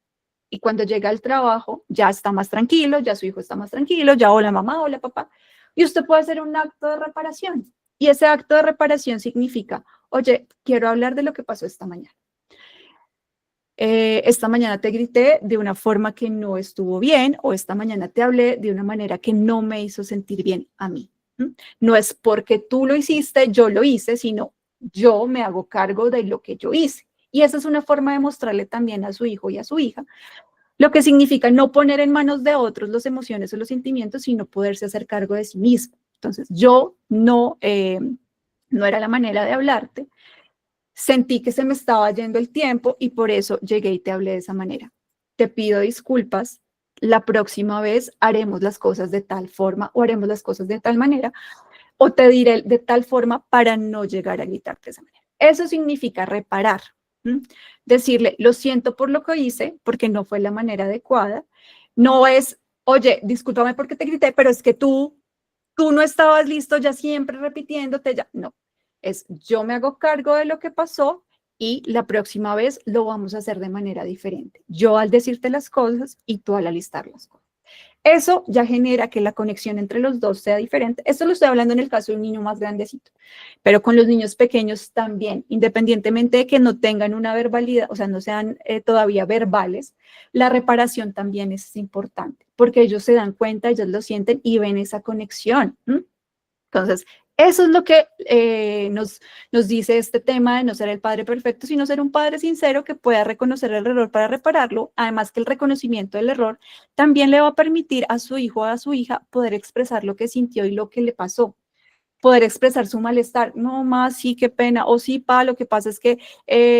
Speaker 1: y cuando llega al trabajo ya está más tranquilo, ya su hijo está más tranquilo, ya hola mamá, hola papá, y usted puede hacer un acto de reparación. Y ese acto de reparación significa, oye, quiero hablar de lo que pasó esta mañana. Esta mañana te grité de una forma que no estuvo bien, o esta mañana te hablé de una manera que no me hizo sentir bien a mí. No es porque tú lo hiciste, yo lo hice, sino yo me hago cargo de lo que yo hice. Y esa es una forma de mostrarle también a su hijo y a su hija lo que significa no poner en manos de otros las emociones o los sentimientos, sino poderse hacer cargo de sí mismo. Entonces, yo no era la manera de hablarte. Sentí que se me estaba yendo el tiempo y por eso llegué y te hablé de esa manera. Te pido disculpas, la próxima vez haremos las cosas de tal forma o haremos las cosas de tal manera o te diré de tal forma para no llegar a gritarte de esa manera. Eso significa reparar. Decirle, lo siento por lo que hice, porque no fue la manera adecuada. No es, oye, discúlpame porque te grité, pero es que tú no estabas listo, ya siempre repitiéndote, ya. No. Es yo me hago cargo de lo que pasó y la próxima vez lo vamos a hacer de manera diferente. Yo al decirte las cosas y tú al alistar las cosas. Eso ya genera que la conexión entre los dos sea diferente. Esto lo estoy hablando en el caso de un niño más grandecito, pero con los niños pequeños también, independientemente de que no tengan una verbalidad, o sea, no sean todavía verbales, la reparación también es importante, porque ellos se dan cuenta, ellos lo sienten y ven esa conexión. Entonces, eso es lo que nos dice este tema de no ser el padre perfecto, sino ser un padre sincero que pueda reconocer el error para repararlo. Además que el reconocimiento del error también le va a permitir a su hijo o a su hija poder expresar lo que sintió y lo que le pasó. Poder expresar su malestar. No, más, sí, qué pena. O sí, pa, lo que pasa es que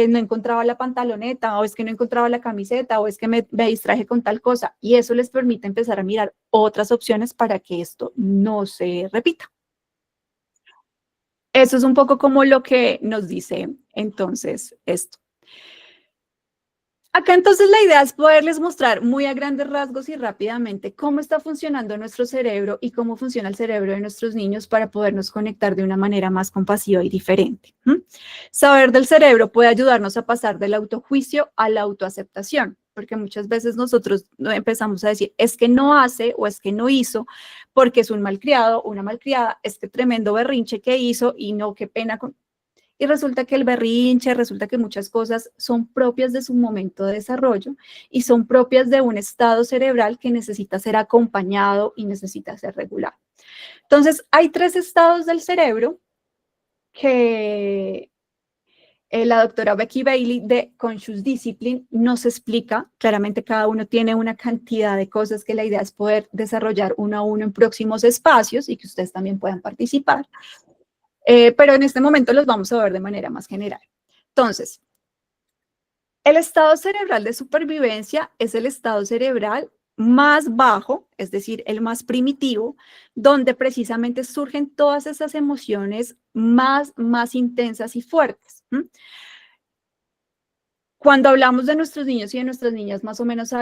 Speaker 1: no encontraba la pantaloneta, o es que no encontraba la camiseta, o es que me distraje con tal cosa. Y eso les permite empezar a mirar otras opciones para que esto no se repita. Eso es un poco como lo que nos dice entonces esto. Acá entonces la idea es poderles mostrar muy a grandes rasgos y rápidamente cómo está funcionando nuestro cerebro y cómo funciona el cerebro de nuestros niños para podernos conectar de una manera más compasiva y diferente. Saber del cerebro puede ayudarnos a pasar del autojuicio a la autoaceptación, porque muchas veces nosotros empezamos a decir, es que no hace o es que no hizo porque es un malcriado o una malcriada, es que tremendo berrinche que hizo y no, qué pena con... Y resulta que el berrinche, resulta que muchas cosas son propias de su momento de desarrollo y son propias de un estado cerebral que necesita ser acompañado y necesita ser regulado. Entonces, hay 3 estados del cerebro que la doctora Becky Bailey de Conscious Discipline nos explica. Claramente cada uno tiene una cantidad de cosas que la idea es poder desarrollar uno a uno en próximos espacios y que ustedes también puedan participar. Pero en este momento los vamos a ver de manera más general. Entonces, el estado cerebral de supervivencia es el estado cerebral más bajo, es decir, el más primitivo, donde precisamente surgen todas esas emociones más intensas y fuertes. Cuando hablamos de nuestros niños y de nuestras niñas más o menos hasta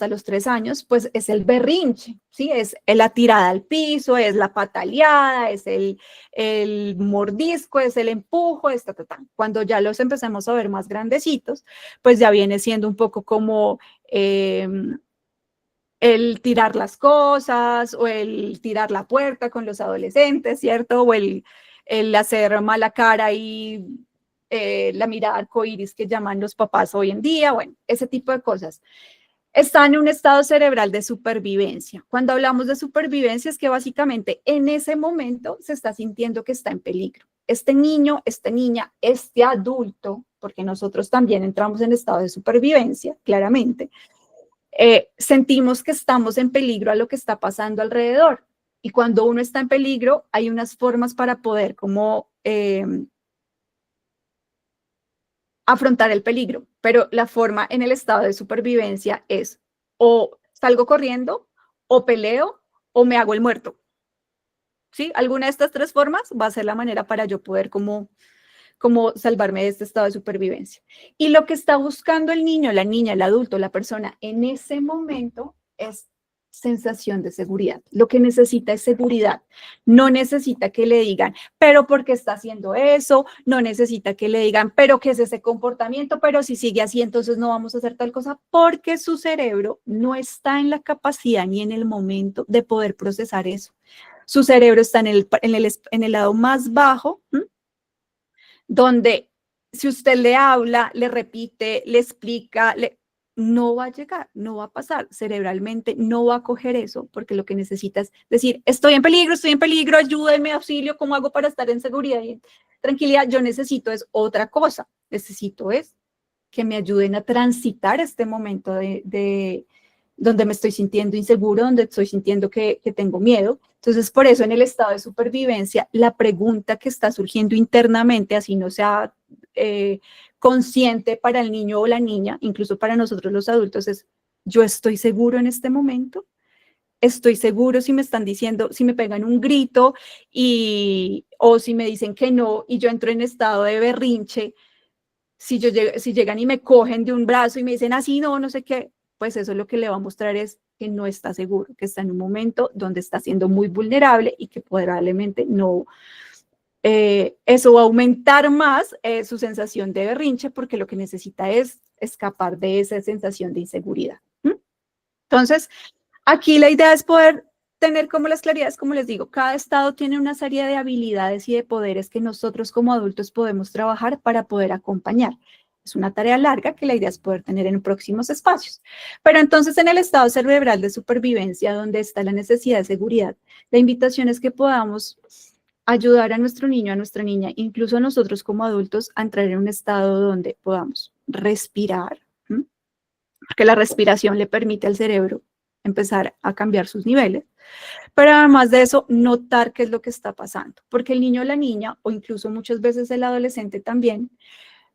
Speaker 1: los 3 años, pues es el berrinche, ¿sí? Es la tirada al piso, es la pataleada, es el mordisco, es el empujo, es Cuando ya los empecemos a ver más grandecitos, pues ya viene siendo un poco como el tirar las cosas o el tirar la puerta con los adolescentes, ¿cierto? O el hacer mala cara y... la mirada arcoíris que llaman los papás hoy en día, bueno, ese tipo de cosas. Está en un estado cerebral de supervivencia. Cuando hablamos de supervivencia es que básicamente en ese momento se está sintiendo que está en peligro. Este niño, esta niña, este adulto, porque nosotros también entramos en estado de supervivencia, claramente, sentimos que estamos en peligro a lo que está pasando alrededor. Y cuando uno está en peligro, hay unas formas para poder como... afrontar el peligro, pero la forma en el estado de supervivencia es o salgo corriendo, o peleo, o me hago el muerto. ¿Sí? Alguna de estas 3 formas va a ser la manera para yo poder como salvarme de este estado de supervivencia. Y lo que está buscando el niño, la niña, el adulto, la persona en ese momento es sensación de seguridad. Lo que necesita es seguridad. No necesita que le digan, pero ¿por qué está haciendo eso? No necesita que le digan, pero ¿qué es ese comportamiento? Pero si sigue así, entonces no vamos a hacer tal cosa, porque su cerebro no está en la capacidad ni en el momento de poder procesar eso. Su cerebro está en el lado más bajo, donde si usted le habla, le repite, le explica, no va a llegar, no va a pasar, cerebralmente no va a coger eso, porque lo que necesita es decir, estoy en peligro, ayúdenme, auxilio, ¿cómo hago para estar en seguridad y en tranquilidad? Yo necesito es otra cosa, necesito es que me ayuden a transitar este momento de donde me estoy sintiendo inseguro, donde estoy sintiendo que tengo miedo. Entonces, por eso en el estado de supervivencia, la pregunta que está surgiendo internamente, así no sea consciente para el niño o la niña, incluso para nosotros los adultos, es, ¿yo estoy seguro en este momento? ¿Estoy seguro si me están diciendo, si me pegan un grito o si me dicen que no y yo entro en estado de berrinche? Si llegan y me cogen de un brazo y me dicen así, no sé qué, pues eso lo que le va a mostrar es que no está seguro, que está en un momento donde está siendo muy vulnerable y que probablemente no, eso va a aumentar más su sensación de berrinche porque lo que necesita es escapar de esa sensación de inseguridad. Entonces, aquí la idea es poder tener como las claridades, como les digo, cada estado tiene una serie de habilidades y de poderes que nosotros como adultos podemos trabajar para poder acompañar. Es una tarea larga que la idea es poder tener en próximos espacios. Pero entonces en el estado cerebral de supervivencia, donde está la necesidad de seguridad, la invitación es que podamos ayudar a nuestro niño, a nuestra niña, incluso a nosotros como adultos, a entrar en un estado donde podamos respirar, porque la respiración le permite al cerebro empezar a cambiar sus niveles, pero además de eso, notar qué es lo que está pasando, porque el niño o la niña, o incluso muchas veces el adolescente también,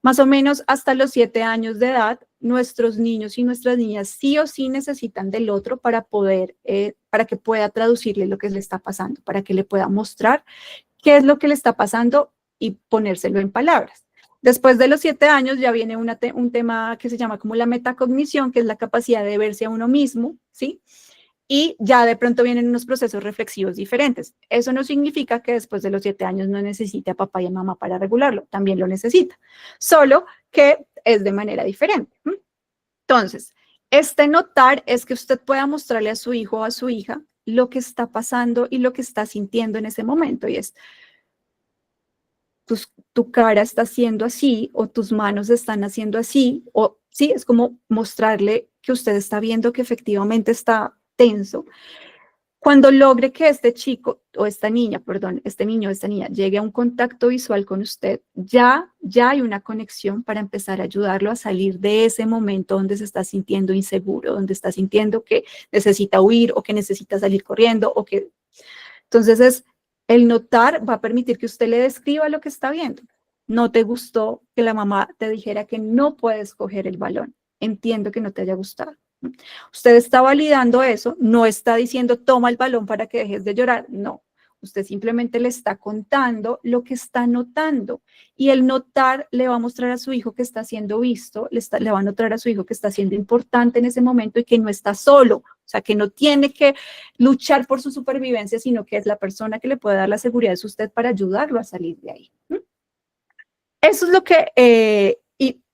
Speaker 1: más o menos hasta los 7 años de edad, nuestros niños y nuestras niñas sí o sí necesitan del otro para poder, para que pueda traducirle lo que le está pasando, para que le pueda mostrar qué es lo que le está pasando y ponérselo en palabras. Después de los 7 años ya viene un tema que se llama como la metacognición, que es la capacidad de verse a uno mismo, ¿sí? Y ya de pronto vienen unos procesos reflexivos diferentes. Eso no significa que después de los 7 años no necesite a papá y a mamá para regularlo, también lo necesita, solo que es de manera diferente. Entonces, este notar es que usted pueda mostrarle a su hijo o a su hija lo que está pasando y lo que está sintiendo en ese momento, y es, tu cara está haciendo así, o tus manos están haciendo así, o sí, es como mostrarle que usted está viendo que efectivamente está tenso. Cuando logre que este chico o esta niña, perdón, este niño o esta niña llegue a un contacto visual con usted, ya hay una conexión para empezar a ayudarlo a salir de ese momento donde se está sintiendo inseguro, donde está sintiendo que necesita huir o que necesita salir corriendo o que... Entonces el notar va a permitir que usted le describa lo que está viendo. No te gustó que la mamá te dijera que no puedes coger el balón. Entiendo que no te haya gustado. Usted está validando eso, no está diciendo toma el balón para que dejes de llorar, no. Usted simplemente le está contando lo que está notando, y el notar le va a mostrar a su hijo que está siendo visto, le va a mostrar a su hijo que está siendo importante en ese momento y que no está solo, o sea, que no tiene que luchar por su supervivencia, sino que es la persona que le puede dar la seguridad es usted para ayudarlo a salir de ahí. Eso es lo que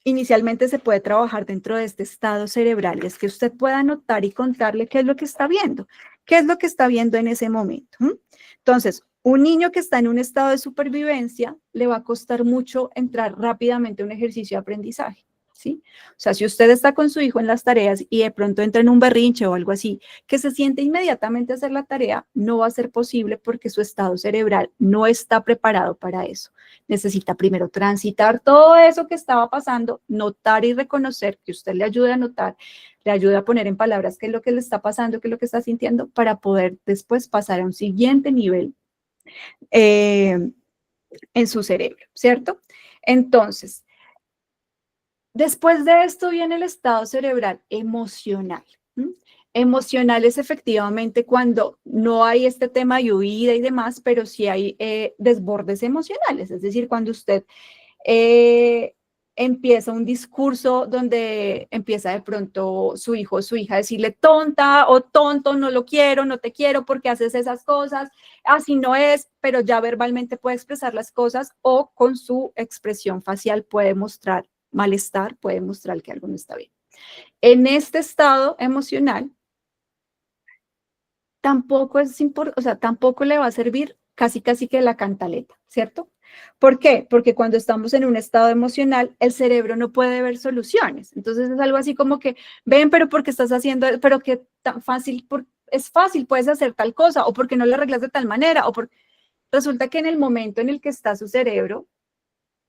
Speaker 1: inicialmente se puede trabajar dentro de este estado cerebral, es que usted pueda notar y contarle qué es lo que está viendo, qué es lo que está viendo en ese momento. Entonces, un niño que está en un estado de supervivencia le va a costar mucho entrar rápidamente a un ejercicio de aprendizaje, ¿sí? O sea, si usted está con su hijo en las tareas y de pronto entra en un berrinche o algo así, que se siente inmediatamente a hacer la tarea, no va a ser posible porque su estado cerebral no está preparado para eso. Necesita primero transitar todo eso que estaba pasando, notar y reconocer, que usted le ayude a notar, le ayude a poner en palabras qué es lo que le está pasando, qué es lo que está sintiendo, para poder después pasar a un siguiente nivel en su cerebro, ¿cierto? Entonces, después de esto viene el estado cerebral emocional. Emocional es efectivamente cuando no hay este tema de huida y demás, pero sí hay desbordes emocionales, es decir, cuando usted empieza un discurso donde empieza de pronto su hijo o su hija a decirle tonta o tonto, no lo quiero, no te quiero porque haces esas cosas, así no es, pero ya verbalmente puede expresar las cosas o con su expresión facial puede mostrar malestar, puede mostrar que algo no está bien. En este estado emocional, tampoco es importante, o sea, tampoco le va a servir casi que la cantaleta, ¿cierto? ¿Por qué? Porque cuando estamos en un estado emocional, el cerebro no puede ver soluciones. Entonces es algo así como que, ven, pero ¿por qué estás haciendo, pero qué tan fácil, es fácil, puedes hacer tal cosa, o porque no lo arreglas de tal manera, o porque resulta que en el momento en el que está su cerebro,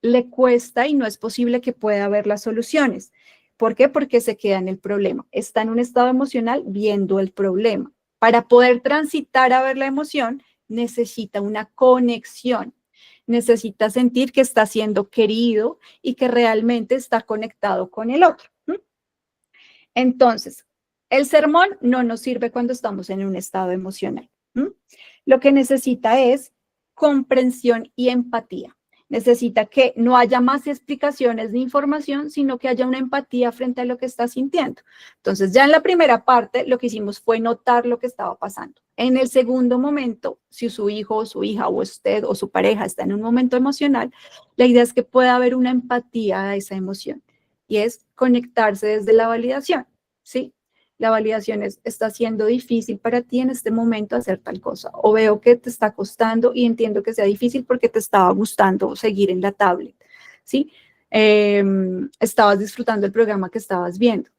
Speaker 1: le cuesta y no es posible que pueda ver las soluciones. ¿Por qué? Porque se queda en el problema. Está en un estado emocional viendo el problema. Para poder transitar a ver la emoción, necesita una conexión. Necesita sentir que está siendo querido y que realmente está conectado con el otro. Entonces, el sermón no nos sirve cuando estamos en un estado emocional. Lo que necesita es comprensión y empatía. Necesita que no haya más explicaciones de información, sino que haya una empatía frente a lo que está sintiendo. Entonces, ya en la primera parte, lo que hicimos fue notar lo que estaba pasando. En el segundo momento, si su hijo o su hija o usted o su pareja está en un momento emocional, la idea es que pueda haber una empatía a esa emoción y es conectarse desde la validación, ¿sí? La validación está siendo difícil para ti en este momento hacer tal cosa, o veo que te está costando y entiendo que sea difícil porque te estaba gustando seguir en la tablet, ¿sí? Estabas disfrutando el programa que estabas viendo.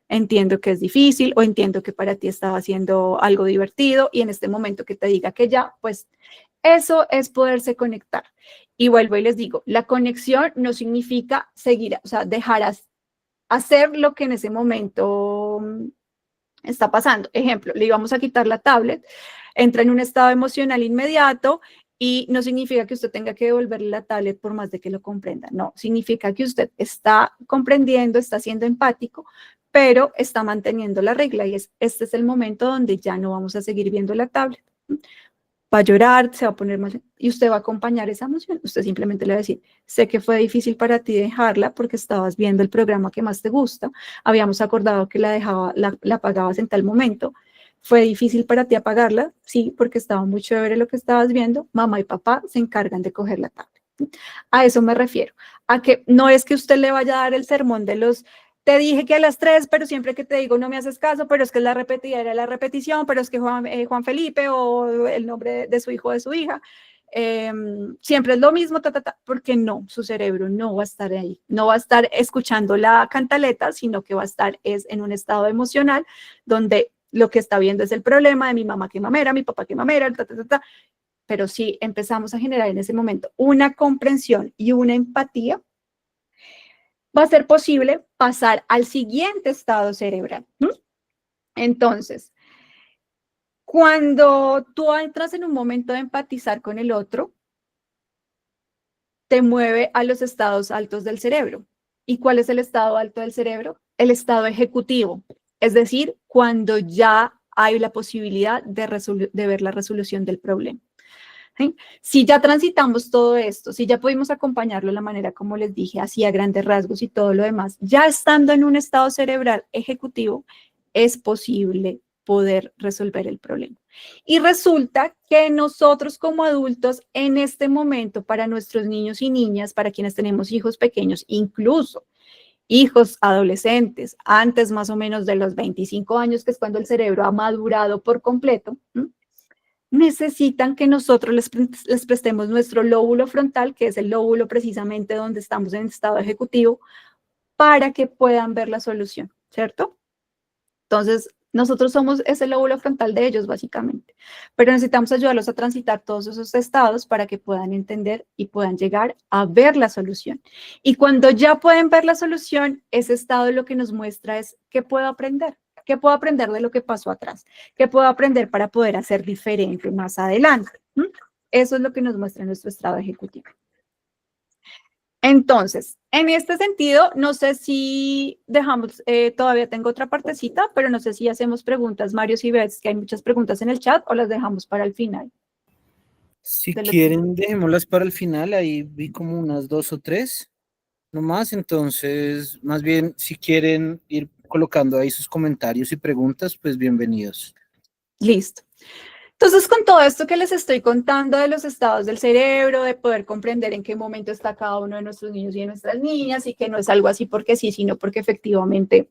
Speaker 1: Entiendo que es difícil o entiendo que para ti estaba haciendo algo divertido y en este momento que te diga que ya, pues eso es poderse conectar. Y vuelvo y les digo, la conexión no significa seguir, o sea, dejar hacer lo que en ese momento está pasando. Ejemplo, le íbamos a quitar la tablet, entra en un estado emocional inmediato y no significa que usted tenga que devolverle la tablet por más de que lo comprenda. No, significa que usted está comprendiendo, está siendo empático, pero está manteniendo la regla y este es el momento donde ya no vamos a seguir viendo la tablet. va a llorar, se va a poner mal, y usted va a acompañar esa emoción. Usted simplemente le va a decir, sé que fue difícil para ti dejarla porque estabas viendo el programa que más te gusta, habíamos acordado que la apagabas en tal momento, fue difícil para ti apagarla, sí, porque estaba muy chévere lo que estabas viendo, mamá y papá se encargan de coger la tablet. A eso me refiero, a que no es que usted le vaya a dar el sermón de los, te dije que a las 3, pero siempre que te digo no me haces caso, pero es que es la repetida, era la repetición, pero es que Juan Felipe o el nombre de su hijo o de su hija, siempre es lo mismo, porque no, su cerebro no va a estar ahí, no va a estar escuchando la cantaleta, sino que va a estar en un estado emocional donde lo que está viendo es el problema de mi mamá que mamera, mi papá que mamera, pero si empezamos a generar en ese momento una comprensión y una empatía, va a ser posible pasar al siguiente estado cerebral. Entonces, cuando tú entras en un momento de empatizar con el otro, te mueve a los estados altos del cerebro. ¿Y cuál es el estado alto del cerebro? El estado ejecutivo, es decir, cuando ya hay la posibilidad de ver la resolución del problema. ¿Sí? Si ya transitamos todo esto, si ya pudimos acompañarlo de la manera como les dije, así a grandes rasgos y todo lo demás, ya estando en un estado cerebral ejecutivo, es posible poder resolver el problema. Y resulta que nosotros como adultos en este momento, para nuestros niños y niñas, para quienes tenemos hijos pequeños, incluso hijos adolescentes, antes más o menos de los 25 años, que es cuando el cerebro ha madurado por completo, necesitan que nosotros les prestemos nuestro lóbulo frontal, que es el lóbulo precisamente donde estamos en estado ejecutivo, para que puedan ver la solución, ¿cierto? Entonces, nosotros somos ese lóbulo frontal de ellos, básicamente, pero necesitamos ayudarlos a transitar todos esos estados para que puedan entender y puedan llegar a ver la solución. Y cuando ya pueden ver la solución, ese estado lo que nos muestra es qué puedo aprender. ¿Qué puedo aprender de lo que pasó atrás? ¿Qué puedo aprender para poder hacer diferente más adelante? Eso es lo que nos muestra nuestro estado ejecutivo. Entonces, en este sentido, no sé si dejamos, todavía tengo otra partecita, pero no sé si hacemos preguntas, Mario, si ves que hay muchas preguntas en el chat o las dejamos para el final.
Speaker 2: Si quieren, dejémoslas para el final, ahí vi como unas 2 o 3 nomás, entonces, más bien, si quieren ir colocando ahí sus comentarios y preguntas, pues bienvenidos.
Speaker 1: Listo. Entonces, con todo esto que les estoy contando de los estados del cerebro, de poder comprender en qué momento está cada uno de nuestros niños y de nuestras niñas, y que no es algo así porque sí, sino porque efectivamente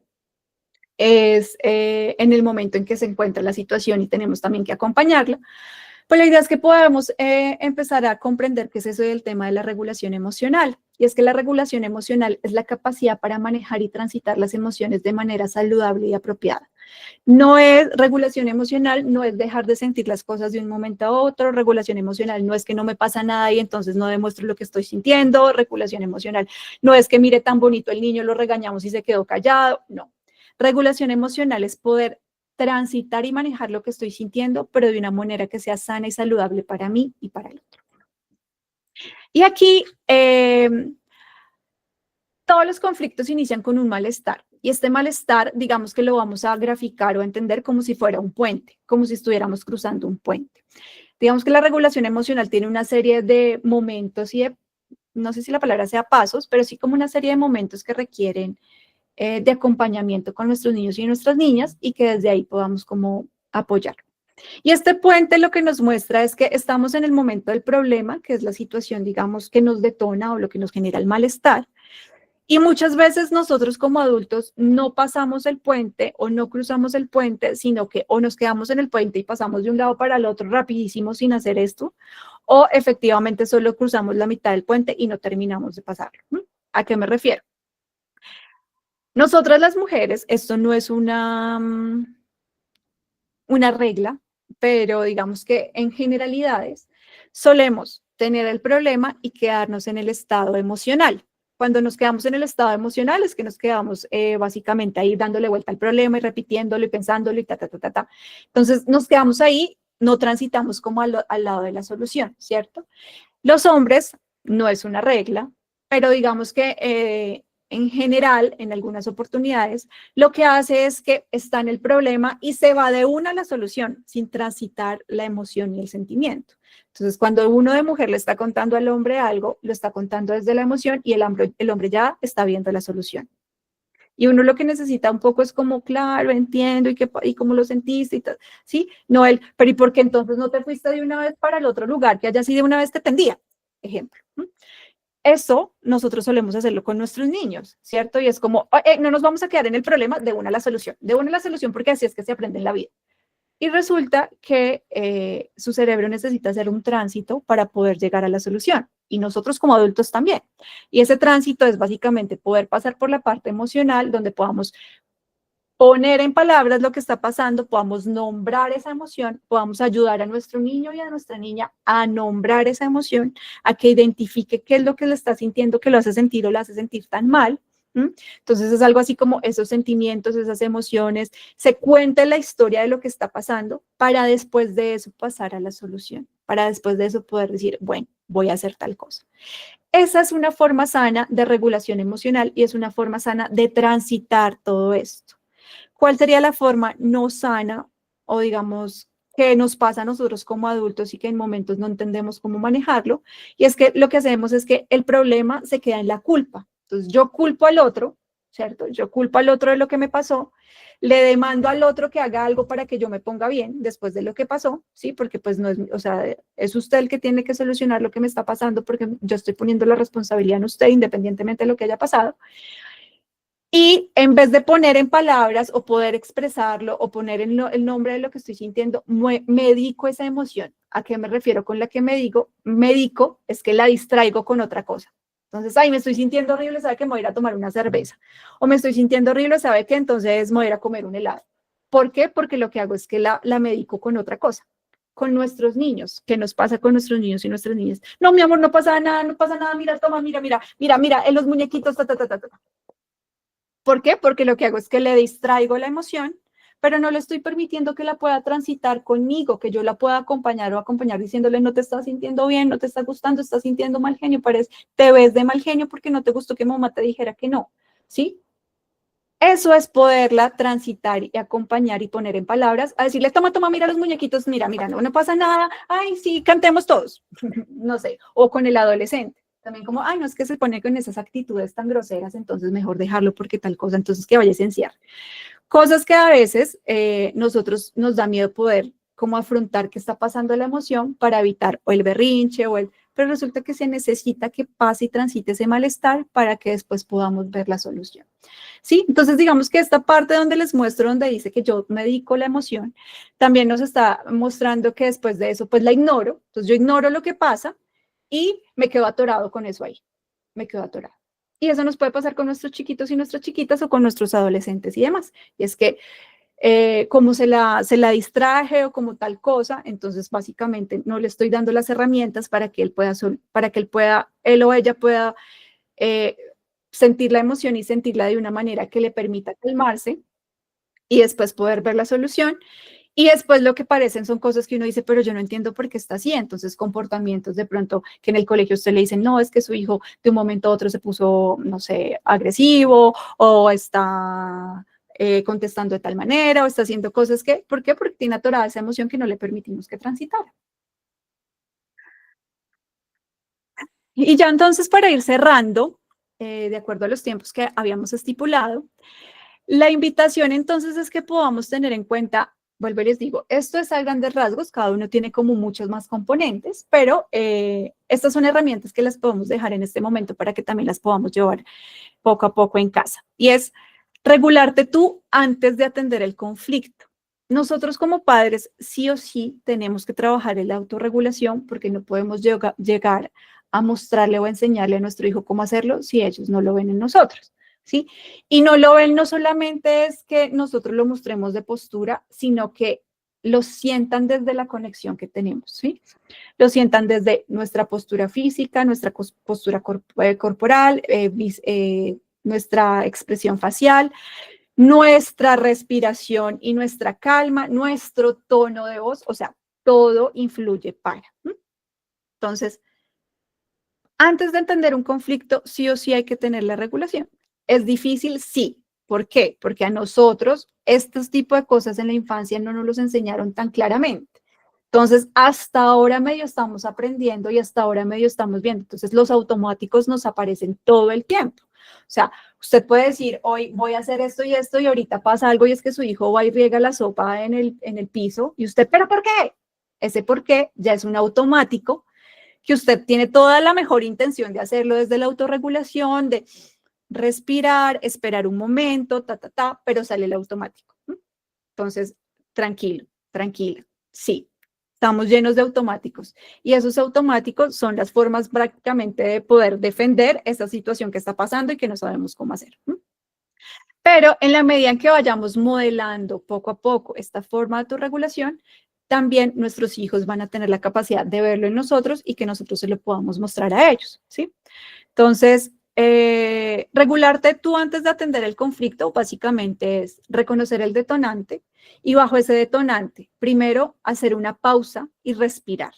Speaker 1: es en el momento en que se encuentra la situación y tenemos también que acompañarla, pues la idea es que podamos empezar a comprender qué es eso del tema de la regulación emocional. Y es que la regulación emocional es la capacidad para manejar y transitar las emociones de manera saludable y apropiada. No es regulación emocional, no es dejar de sentir las cosas de un momento a otro. Regulación emocional no es que no me pasa nada y entonces no demuestro lo que estoy sintiendo. Regulación emocional no es que mire tan bonito el niño, lo regañamos y se quedó callado. No. Regulación emocional es poder transitar y manejar lo que estoy sintiendo, pero de una manera que sea sana y saludable para mí y para el otro. Y aquí todos los conflictos inician con un malestar. Y este malestar, digamos que lo vamos a graficar o a entender como si fuera un puente, como si estuviéramos cruzando un puente. Digamos que la regulación emocional tiene una serie de momentos y de, no sé si la palabra sea pasos, pero sí como una serie de momentos que requieren de acompañamiento con nuestros niños y nuestras niñas y que desde ahí podamos como apoyar. Y este puente lo que nos muestra es que estamos en el momento del problema, que es la situación, digamos, que nos detona o lo que nos genera el malestar. Y muchas veces nosotros como adultos no pasamos el puente o no cruzamos el puente, sino que o nos quedamos en el puente y pasamos de un lado para el otro rapidísimo sin hacer esto, o efectivamente solo cruzamos la mitad del puente y no terminamos de pasarlo. ¿A qué me refiero? Nosotras las mujeres, esto no es una regla, pero digamos que en generalidades solemos tener el problema y quedarnos en el estado emocional. Cuando nos quedamos en el estado emocional es que nos quedamos básicamente ahí dándole vuelta al problema y repitiéndolo y pensándolo y ta. Entonces nos quedamos ahí, no transitamos como al lado de la solución, ¿cierto? Los hombres no es una regla, pero digamos que en general, en algunas oportunidades, lo que hace es que está en el problema y se va de una a la solución sin transitar la emoción y el sentimiento. Entonces, cuando uno de mujer le está contando al hombre algo, lo está contando desde la emoción y el hombre ya está viendo la solución. Y uno lo que necesita un poco es como, claro, entiendo, y cómo lo sentiste, y tal, ¿sí? No él, pero ¿y por qué entonces no te fuiste de una vez para el otro lugar que allá sí de una vez te tendía? Ejemplo. Eso nosotros solemos hacerlo con nuestros niños, ¿cierto? Y es como, no nos vamos a quedar en el problema, de una a la solución, porque así es que se aprende en la vida. Y resulta que su cerebro necesita hacer un tránsito para poder llegar a la solución. Y nosotros como adultos también. Y ese tránsito es básicamente poder pasar por la parte emocional, donde podamos poner en palabras lo que está pasando, podamos nombrar esa emoción, podamos ayudar a nuestro niño y a nuestra niña a nombrar esa emoción, a que identifique qué es lo que le está sintiendo, que lo hace sentir o lo hace sentir tan mal. Entonces es algo así como esos sentimientos, esas emociones, se cuenta la historia de lo que está pasando para después de eso pasar a la solución, para después de eso poder decir, bueno, voy a hacer tal cosa. Esa es una forma sana de regulación emocional y es una forma sana de transitar todo esto. ¿Cuál sería la forma no sana o digamos que nos pasa a nosotros como adultos y que en momentos no entendemos cómo manejarlo? Y es que lo que hacemos es que el problema se queda en la culpa. Entonces yo culpo al otro, ¿cierto? Yo culpo al otro de lo que me pasó, le demando al otro que haga algo para que yo me ponga bien después de lo que pasó, ¿sí? Porque pues no es, o sea, es usted el que tiene que solucionar lo que me está pasando porque yo estoy poniendo la responsabilidad en usted independientemente de lo que haya pasado. Y en vez de poner en palabras o poder expresarlo o poner el nombre de lo que estoy sintiendo, medico esa emoción. ¿A qué me refiero con la que medico? Es que la distraigo con otra cosa. Entonces, ay, me estoy sintiendo horrible, sabe que me voy a ir a tomar una cerveza. O me estoy sintiendo horrible, sabe que entonces me voy a ir a comer un helado. ¿Por qué? Porque lo que hago es que la medico con otra cosa. Con nuestros niños, ¿qué nos pasa con nuestros niños y nuestras niñas? No, mi amor, no pasa nada, mira, toma, mira, en los muñequitos, ta. ¿Por qué? Porque lo que hago es que le distraigo la emoción, pero no le estoy permitiendo que la pueda transitar conmigo, que yo la pueda acompañar diciéndole, no te estás sintiendo bien, no te está gustando, estás sintiendo mal genio, te ves de mal genio porque no te gustó que mamá te dijera que no, ¿sí? Eso es poderla transitar y acompañar y poner en palabras, a decirle, toma, mira los muñequitos, mira, no pasa nada, ay, sí, cantemos todos, no sé, o con el adolescente. También como, ay, no es que se pone con esas actitudes tan groseras, entonces mejor dejarlo porque tal cosa, entonces que vaya a encierrar. Cosas que a veces nosotros nos da miedo poder como afrontar qué está pasando la emoción para evitar o el berrinche pero resulta que se necesita que pase y transite ese malestar para que después podamos ver la solución. ¿Sí? Entonces digamos que esta parte donde les muestro, donde dice que yo medico la emoción, también nos está mostrando que después de eso pues la ignoro, entonces yo ignoro lo que pasa y me quedo atorado con eso ahí, me quedo atorado. Y eso nos puede pasar con nuestros chiquitos y nuestras chiquitas o con nuestros adolescentes y demás. Y es que como se la distraje o como tal cosa, entonces básicamente no le estoy dando las herramientas para que él o ella pueda sentir la emoción y sentirla de una manera que le permita calmarse y después poder ver la solución. Y después lo que parecen son cosas que uno dice, pero yo no entiendo por qué está así. Entonces, comportamientos de pronto que en el colegio usted le dicen, no, es que su hijo de un momento a otro se puso, no sé, agresivo o está contestando de tal manera o está haciendo cosas que, ¿por qué? Porque tiene atorada esa emoción que no le permitimos que transitara. Y ya entonces para ir cerrando, de acuerdo a los tiempos que habíamos estipulado, la invitación entonces es que podamos tener en cuenta, vuelvo y les digo, esto es a grandes rasgos, cada uno tiene como muchos más componentes, pero estas son herramientas que las podemos dejar en este momento para que también las podamos llevar poco a poco en casa. Y es regularte tú antes de atender el conflicto. Nosotros como padres sí o sí tenemos que trabajar en la autorregulación porque no podemos llegar a mostrarle o enseñarle a nuestro hijo cómo hacerlo si ellos no lo ven en nosotros. ¿Sí? Y no lo ven, no solamente es que nosotros lo mostremos de postura, sino que lo sientan desde la conexión que tenemos, ¿sí? Lo sientan desde nuestra postura física, nuestra postura corporal, nuestra expresión facial, nuestra respiración y nuestra calma, nuestro tono de voz, o sea, todo influye para. Entonces, antes de entender un conflicto, sí o sí hay que tener la regulación. ¿Es difícil? Sí. ¿Por qué? Porque a nosotros estos tipos de cosas en la infancia no nos los enseñaron tan claramente. Entonces, hasta ahora medio estamos aprendiendo y hasta ahora medio estamos viendo. Entonces, los automáticos nos aparecen todo el tiempo. O sea, usted puede decir, hoy voy a hacer esto y ahorita pasa algo y es que su hijo va y riega la sopa en el piso y usted, ¿pero por qué? Ese por qué ya es un automático que usted tiene toda la mejor intención de hacerlo desde la autorregulación, de respirar, esperar un momento, pero sale el automático. Entonces, tranquilo, tranquila, sí. Estamos llenos de automáticos y esos automáticos son las formas prácticamente de poder defender esa situación que está pasando y que no sabemos cómo hacer. Pero en la medida en que vayamos modelando poco a poco esta forma de autorregulación, también nuestros hijos van a tener la capacidad de verlo en nosotros y que nosotros se lo podamos mostrar a ellos, ¿sí? Entonces, regularte tú antes de atender el conflicto básicamente es reconocer el detonante y bajo ese detonante, primero hacer una pausa y respirar.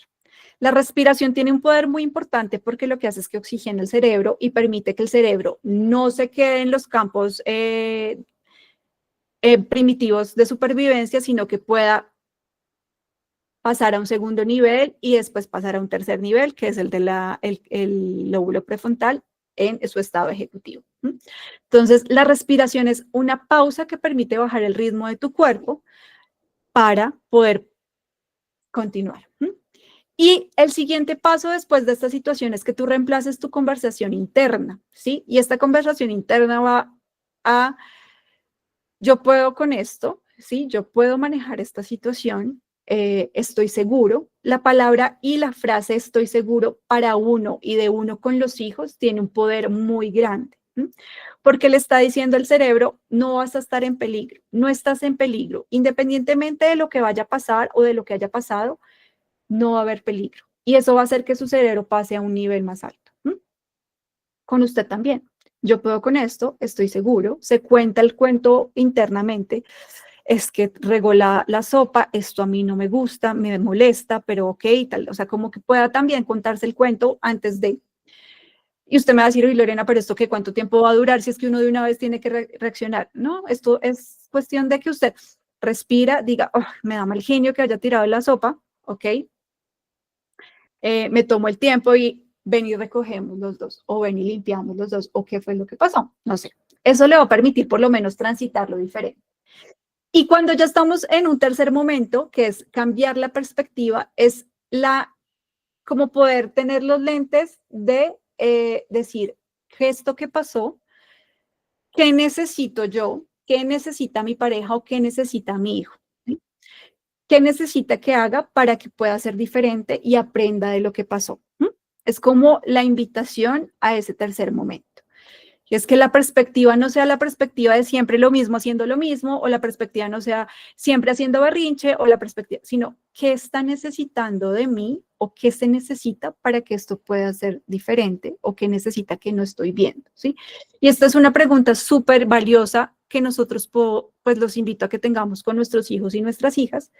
Speaker 1: La respiración tiene un poder muy importante porque lo que hace es que oxigena el cerebro y permite que el cerebro no se quede en los campos primitivos de supervivencia, sino que pueda pasar a un segundo nivel y después pasar a un tercer nivel, que es el de el lóbulo prefrontal en su estado ejecutivo. Entonces, la respiración es una pausa que permite bajar el ritmo de tu cuerpo para poder continuar. Y el siguiente paso después de esta situación es que tú reemplaces tu conversación interna, ¿sí? Y esta conversación interna va a, yo puedo con esto, ¿sí? Yo puedo manejar esta situación, estoy seguro. La palabra y la frase estoy seguro para uno y de uno con los hijos tiene un poder muy grande, porque le está diciendo al cerebro, no vas a estar en peligro, no estás en peligro, independientemente de lo que vaya a pasar o de lo que haya pasado, no va a haber peligro. Y eso va a hacer que su cerebro pase a un nivel más alto. Con usted también. Yo puedo con esto, estoy seguro, se cuenta el cuento internamente, es que regó la sopa, esto a mí no me gusta, me molesta, pero ok, tal, o sea, como que pueda también contarse el cuento antes de. Y usted me va a decir, oye, Lorena, pero esto qué, ¿cuánto tiempo va a durar si es que uno de una vez tiene que reaccionar? No, esto es cuestión de que usted respira, diga, oh, me da mal genio que haya tirado la sopa, ok, me tomo el tiempo y ven y recogemos los dos, o ven y limpiamos los dos, o qué fue lo que pasó, no sé. Eso le va a permitir por lo menos transitarlo diferente. Y cuando ya estamos en un tercer momento, que es cambiar la perspectiva, es como poder tener los lentes de decir, ¿qué esto que pasó? ¿Qué necesito yo? ¿Qué necesita mi pareja o qué necesita mi hijo? ¿Sí? ¿Qué necesita que haga para que pueda ser diferente y aprenda de lo que pasó? Es como la invitación a ese tercer momento. Y es que la perspectiva no sea la perspectiva de siempre lo mismo haciendo lo mismo, o la perspectiva no sea siempre haciendo berrinche, o la perspectiva, sino qué está necesitando de mí o qué se necesita para que esto pueda ser diferente o qué necesita que no estoy viendo, ¿sí? Y esta es una pregunta súper valiosa que nosotros pues los invito a que tengamos con nuestros hijos y nuestras hijas,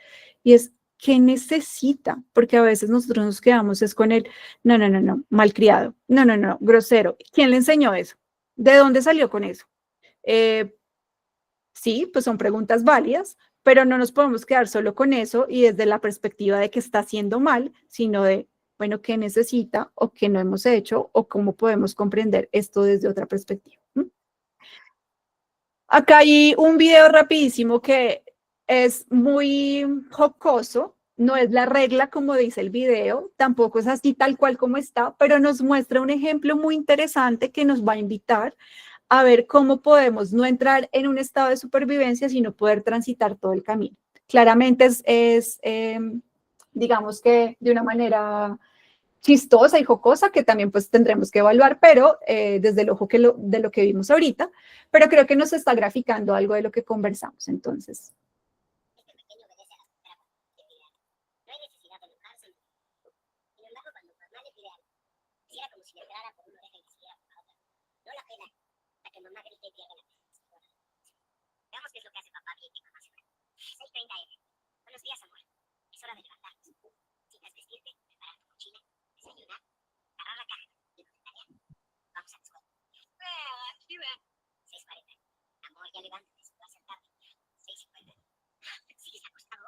Speaker 1: y es ¿qué necesita? Porque a veces nosotros nos quedamos es con el, no, malcriado, no, grosero. ¿Quién le enseñó eso? ¿De dónde salió con eso? Sí, pues son preguntas válidas, pero no nos podemos quedar solo con eso y desde la perspectiva de que está haciendo mal, sino de, bueno, ¿qué necesita o qué no hemos hecho o cómo podemos comprender esto desde otra perspectiva? Acá hay un video rapidísimo que es muy jocoso, no es la regla como dice el video, tampoco es así tal cual como está, pero nos muestra un ejemplo muy interesante que nos va a invitar a ver cómo podemos no entrar en un estado de supervivencia, sino poder transitar todo el camino. Claramente digamos que de una manera chistosa y jocosa que también pues tendremos que evaluar, pero desde el ojo de lo que vimos ahorita, pero creo que nos está graficando algo de lo que conversamos, entonces.
Speaker 6: Veamos qué es lo que hace papá bien y mamá se va. 6:30 AM. Buenos días, amor. Es hora de levantarnos. Citas vestirte, preparar tu mochila, desayunar, agarrar la caja y nos tarea. Vamos a la escuela. Ya levántate, va a ser tarde. 6:50. ¿Sigues acostado?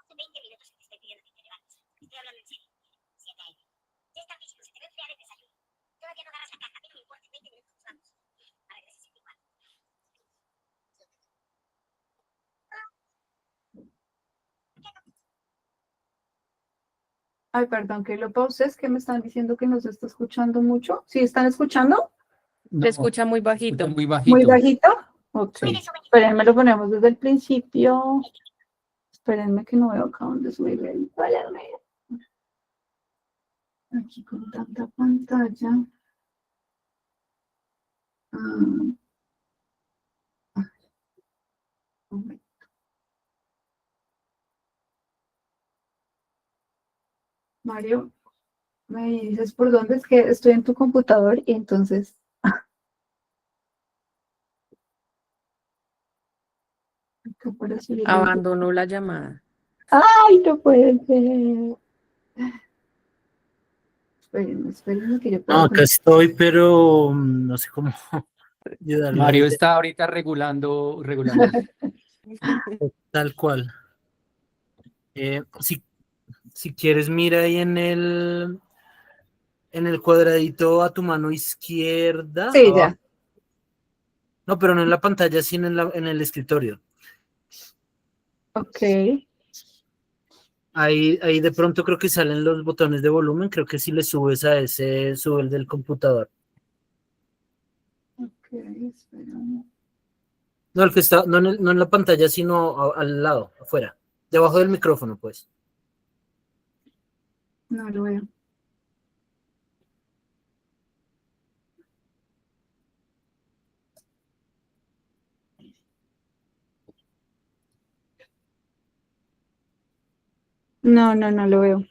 Speaker 6: 11:20 minutos que te estoy pidiendo que te levantes. Estoy hablando en serio. 7 a.m. Ya es tardísimo, se te ve enfriar el desayuno. Todavía no agarras la caja, pero no importa, en 20 minutos nos vamos. Para que 64.
Speaker 1: Ay, perdón que lo pauses, que me están diciendo que no se está escuchando mucho. ¿Sí están escuchando?
Speaker 5: No,
Speaker 7: Se escucha muy
Speaker 5: se escucha
Speaker 7: bajito.
Speaker 5: muy
Speaker 1: ¿Muy
Speaker 5: bajito.
Speaker 1: bajito? Ok.
Speaker 5: Sí.
Speaker 1: Espérenme, lo ponemos desde el principio. Espérenme que no veo acá donde subir el volumen. Aquí con tanta pantalla. Ah, un momento. Mario, me dices por dónde es que estoy en tu computador y entonces. Acá para subir el-
Speaker 7: Abandonó la llamada.
Speaker 1: ¡Ay, no puede ser! Espérenme que yo
Speaker 2: No,
Speaker 1: puedo.
Speaker 2: acá estoy, pero no sé cómo ayudarle
Speaker 5: Mario
Speaker 2: ahí,
Speaker 5: está ahorita regulando.
Speaker 2: tal cual. Si quieres, mira ahí en el cuadradito a tu mano izquierda,
Speaker 1: Sí,
Speaker 2: abajo.
Speaker 1: ya.
Speaker 2: No, pero no en la pantalla, sino en el escritorio.
Speaker 1: Ok.
Speaker 2: Ahí de pronto creo que salen los botones de volumen. Creo que si le subes a ese, sube el del computador.
Speaker 1: Ok, espérame.
Speaker 2: No, el que está, no en la pantalla, sino al lado, afuera. Debajo del micrófono, pues.
Speaker 1: No lo veo. No lo veo.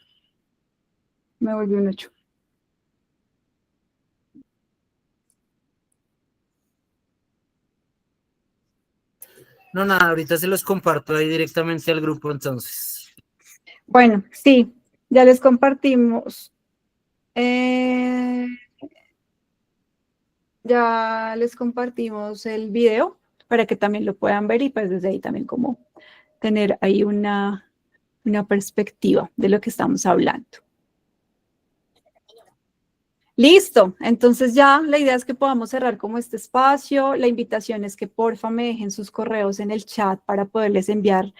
Speaker 1: Me volvió un 8.
Speaker 2: No, nada, ahorita se los comparto ahí directamente al grupo, entonces.
Speaker 1: Bueno, sí, ya les compartimos. Ya les compartimos el video para que también lo puedan ver y pues desde ahí también como tener ahí una perspectiva de lo que estamos hablando. Listo, entonces ya la idea es que podamos cerrar como este espacio. La invitación es que porfa me dejen sus correos en el chat para poderles enviar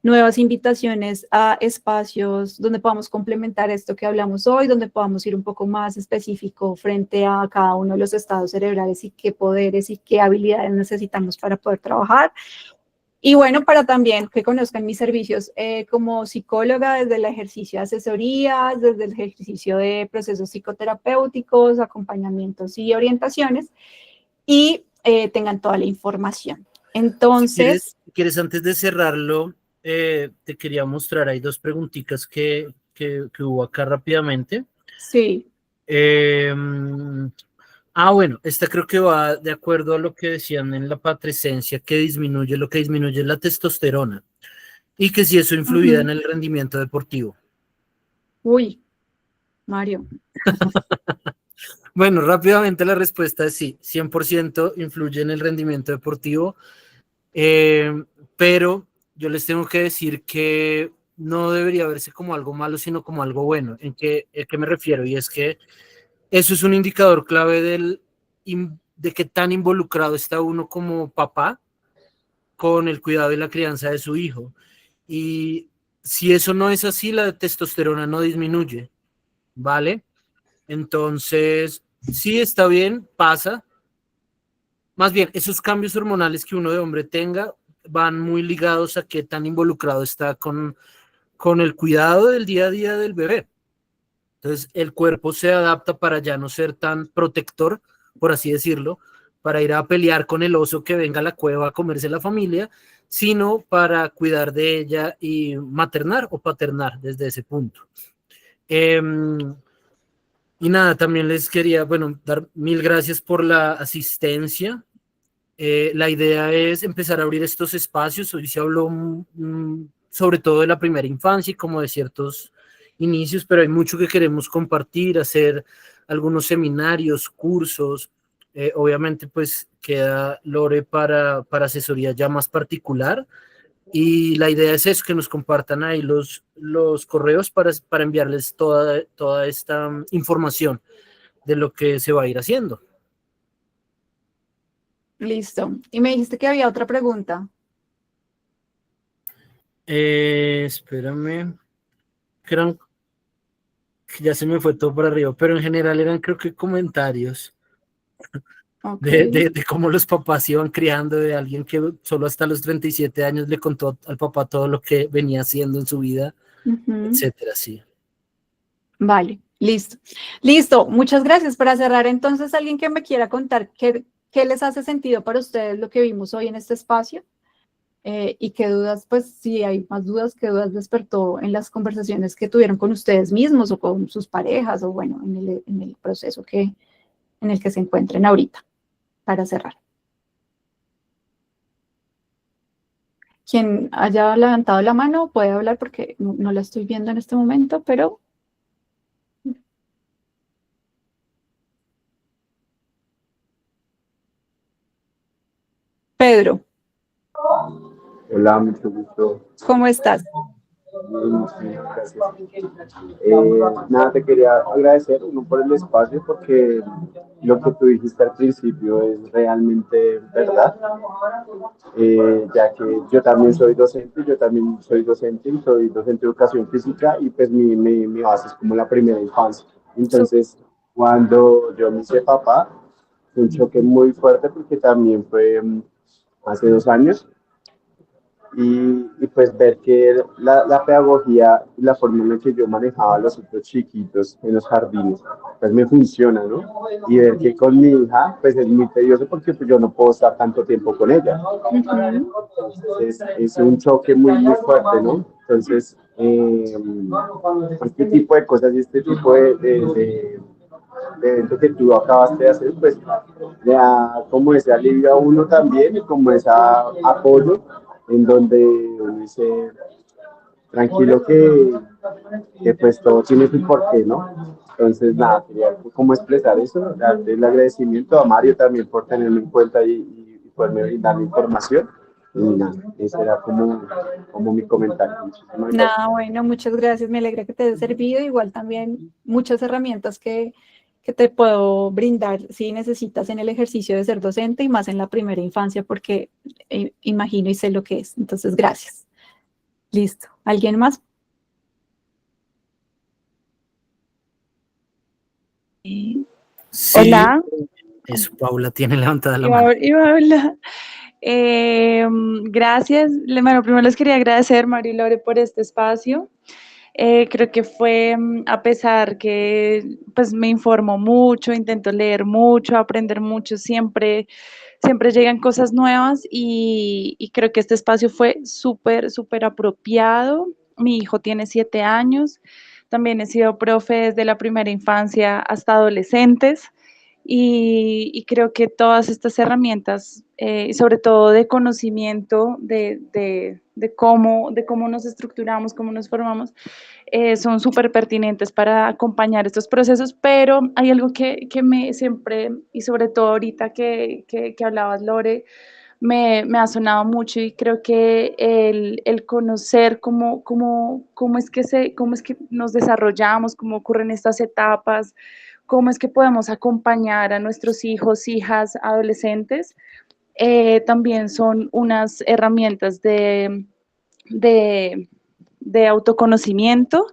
Speaker 1: nuevas invitaciones a espacios donde podamos complementar esto que hablamos hoy, donde podamos ir un poco más específico frente a cada uno de los estados cerebrales y qué poderes y qué habilidades necesitamos para poder trabajar. Y bueno, para también que conozcan mis servicios como psicóloga desde el ejercicio de asesorías, desde el ejercicio de procesos psicoterapéuticos, acompañamientos y orientaciones, y tengan toda la información. Entonces,
Speaker 2: Si quieres, antes de cerrarlo, te quería mostrar, hay dos preguntitas que hubo acá rápidamente.
Speaker 1: sí,
Speaker 2: Bueno, esta creo que va de acuerdo a lo que decían en la patrescencia, que disminuye, lo que disminuye es la testosterona y que si eso influía en el rendimiento deportivo.
Speaker 1: uy, Mario,
Speaker 2: Bueno, rápidamente la respuesta es sí, 100% influye en el rendimiento deportivo, pero yo les tengo que decir que no debería verse como algo malo, sino como algo bueno. ¿En qué me refiero? Y es que eso es un indicador clave de qué tan involucrado está uno como papá con el cuidado y la crianza de su hijo. Y si eso no es así, la testosterona no disminuye, ¿vale? Entonces, sí está bien, pasa. Más bien, esos cambios hormonales que uno de hombre tenga van muy ligados a qué tan involucrado está con el cuidado del día a día del bebé. Entonces, el cuerpo se adapta para ya no ser tan protector, por así decirlo, para ir a pelear con el oso que venga a la cueva a comerse la familia, sino para cuidar de ella y maternar o paternar desde ese punto. Y nada, también les quería, bueno, dar mil gracias por la asistencia. La idea es empezar a abrir estos espacios. Hoy se habló sobre todo de la primera infancia y como de ciertos inicios, pero hay mucho que queremos compartir, hacer algunos seminarios, cursos, Obviamente, pues queda Lore para asesoría ya más particular. Y la idea es eso, que nos compartan ahí los correos para enviarles toda esta información de lo que se va a ir haciendo.
Speaker 1: Listo. Y me dijiste que había otra pregunta.
Speaker 2: Espérame, que que ya se me fue todo por arriba, pero en general eran creo que comentarios
Speaker 1: Ok.
Speaker 2: de cómo los papás iban criando, de alguien que solo hasta los 37 años le contó al papá todo lo que venía haciendo en su vida,
Speaker 1: Ujú.
Speaker 2: etcétera, sí.
Speaker 1: Vale, listo. Listo, muchas gracias. Para cerrar, entonces, alguien que me quiera contar qué les hace sentido para ustedes lo que vimos hoy en este espacio y qué dudas, pues si hay más dudas, qué dudas despertó en las conversaciones que tuvieron con ustedes mismos o con sus parejas o bueno, en el proceso en el que se encuentren ahorita, para cerrar. Quien haya levantado la mano puede hablar porque no la estoy viendo en este momento, pero... Pedro,
Speaker 7: Hola, mucho gusto.
Speaker 1: ¿cómo estás?
Speaker 7: Bien, muchísimas gracias. Nada, te quería agradecer uno por el espacio porque lo que tú dijiste al principio es realmente verdad, ya que yo también soy docente, y soy docente de educación física y pues mi base es como la primera infancia. Entonces, cuando yo me hice papá, fue un choque muy fuerte porque también fue hace 2 años. Y pues ver que la pedagogía y la forma en la que yo manejaba a los otros chiquitos en los jardines, pues me funciona, ¿no? Y ver que con mi hija, pues es muy tedioso porque pues, yo no puedo estar tanto tiempo con ella. Entonces, es un choque muy fuerte, ¿no? Entonces, este tipo de cosas y este tipo de evento que tú acabaste de hacer, pues le da como ese alivio a uno también y como ese apoyo en donde uno dice, tranquilo que pues todo tiene su porqué, ¿no? Entonces, nada, quería como expresar eso, darte el agradecimiento a Mario también por tenerme en cuenta y poderme brindar la información. Y nada, ese era como mi comentario. Muchísimas gracias.
Speaker 1: Nada, bueno, muchas gracias. Me alegra que te haya servido. Igual también muchas herramientas que te puedo brindar si necesitas en el ejercicio de ser docente y más en la primera infancia, porque imagino y sé lo que es. Entonces, gracias. Listo. ¿Alguien más?
Speaker 2: Sí,
Speaker 3: Hola,
Speaker 2: eso, Paula tiene levantada la mano.
Speaker 3: iba a hablar. Gracias. Bueno, primero les quería agradecer, Mario y Lore, por este espacio. Creo que fue, a pesar que pues me informo mucho, intento leer mucho, aprender mucho, siempre llegan cosas nuevas y creo que este espacio fue súper apropiado. Mi hijo tiene 7 años, también he sido profe desde la primera infancia hasta adolescentes y creo que todas estas herramientas, sobre todo de conocimiento de cómo nos estructuramos, cómo nos formamos, son súper pertinentes para acompañar estos procesos, pero hay algo que me siempre, y sobre todo ahorita que hablabas, Lore, me ha sonado mucho y creo que el conocer cómo es que nos desarrollamos, cómo ocurren estas etapas, cómo es que podemos acompañar a nuestros hijos, hijas, adolescentes, también son unas herramientas de, de autoconocimiento